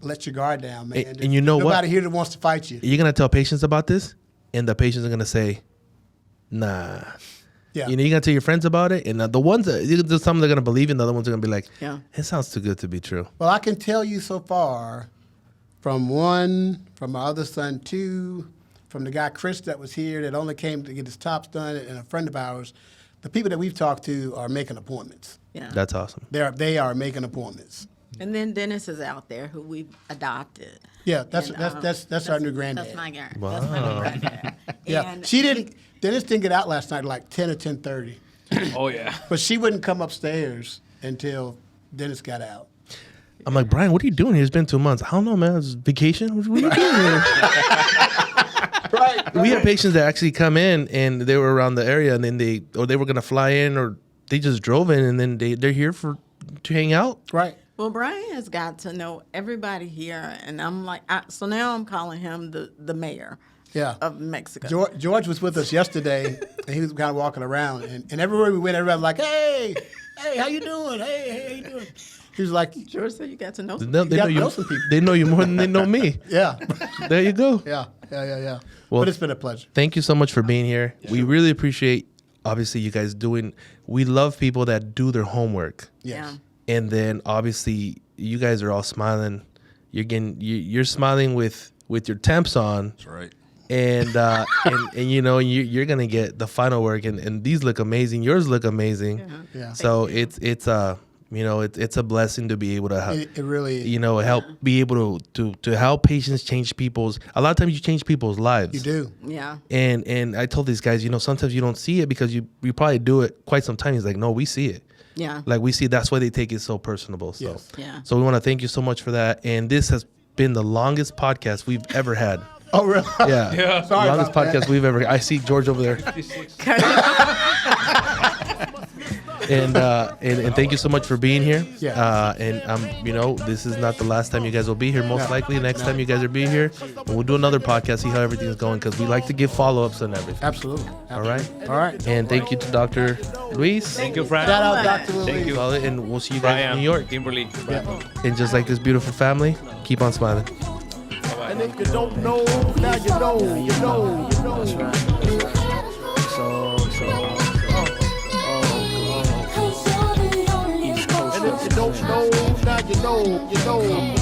Speaker 1: let your guard down, man.
Speaker 3: And you know what?
Speaker 1: Nobody here that wants to fight you.
Speaker 3: You're gonna tell patients about this, and the patients are gonna say, "Nah."
Speaker 1: Yeah.
Speaker 3: You're gonna tell your friends about it, and the ones there's some they're gonna believe, and the other ones are gonna be like,
Speaker 2: Yeah.
Speaker 3: it sounds too good to be true."
Speaker 1: Well, I can tell you so far, from one, from my other son, two, from the guy Chris that was here that only came to get his tops done, and a friend of ours, the people that we've talked to are making appointments.
Speaker 2: Yeah.
Speaker 3: That's awesome.
Speaker 1: They are making appointments.
Speaker 2: And then Dennis is out there who we've adopted.
Speaker 1: Yeah, that's
Speaker 2: And,
Speaker 1: our new granddad.
Speaker 2: That's my guy.
Speaker 3: Wow.
Speaker 2: That's my new granddad.
Speaker 1: Yeah,
Speaker 2: And
Speaker 1: Dennis didn't get out last night like 10 or 10:30,
Speaker 4: Oh yeah.
Speaker 1: but she wouldn't come upstairs until Dennis got out.
Speaker 3: I'm like, Brian, what are you doing here? It's been 2 months. I don't know, man. It's vacation. What are you doing here?
Speaker 1: Right.
Speaker 3: We have patients that actually come in and they were around the area, and then they were gonna fly in, or they just drove in, and then they're here to hang out.
Speaker 1: Right.
Speaker 2: Well, Brian has got to know everybody here, and I'm like, so now I'm calling him the mayor
Speaker 1: Yeah.
Speaker 2: of Mexico.
Speaker 1: George was with us yesterday, and he was kind of walking around, and everywhere we went, everybody was like, hey, how you doing? Hey, how you doing? He was like,
Speaker 2: George said you got to know.
Speaker 3: They,
Speaker 2: Some
Speaker 3: they
Speaker 1: got
Speaker 3: know
Speaker 1: to
Speaker 3: you.
Speaker 1: know some people.
Speaker 3: They know you more than they know me.
Speaker 1: yeah,
Speaker 3: There you go.
Speaker 1: yeah.
Speaker 3: Well,
Speaker 1: But it's been a pleasure.
Speaker 3: Thank you so much for being here. We really appreciate, obviously, you guys doing. We love people that do their homework,
Speaker 1: Yes.
Speaker 2: Yeah.
Speaker 3: and then obviously you guys are all smiling. You're smiling with your temps on.
Speaker 6: That's right.
Speaker 3: And you're gonna get the final work, and these look amazing. Yours look amazing.
Speaker 1: Yeah.
Speaker 3: So it's a blessing to be able to help,
Speaker 1: It really is.
Speaker 3: help be able to help patients change people's. A lot of times you change people's lives.
Speaker 1: You do.
Speaker 2: Yeah.
Speaker 3: And I told these guys, sometimes you don't see it because you probably do it quite some time. He's like, no, we see it.
Speaker 2: Yeah.
Speaker 3: Like we see. That's why they take it so personable. So
Speaker 1: Yes.
Speaker 2: Yeah.
Speaker 3: So we want to thank you so much for that. And this has been the longest podcast we've ever had.
Speaker 1: Oh, really?
Speaker 3: Yeah.
Speaker 1: Sorry
Speaker 3: Longest
Speaker 1: about that.
Speaker 3: podcast we've ever. I see George over there. And thank you so much for being here.
Speaker 1: Yeah.
Speaker 3: And this is not the last time you guys will be here. Most likely, next time you guys will be here, and we'll do another podcast, see how everything's going, because we like to give follow-ups and everything.
Speaker 1: Absolutely.
Speaker 3: All right.
Speaker 1: All right.
Speaker 3: And thank you to Dr. Luis.
Speaker 4: Thank you, Brian.
Speaker 1: Shout out, Dr.
Speaker 4: Thank
Speaker 1: Louise.
Speaker 4: you.
Speaker 3: And we'll see you guys in
Speaker 4: Brian,
Speaker 3: New York.
Speaker 4: Kimberly.
Speaker 3: And just like this beautiful family, keep on smiling.
Speaker 5: And if you don't know, now you know, you know, you know. And if you don't know, now you know, you know.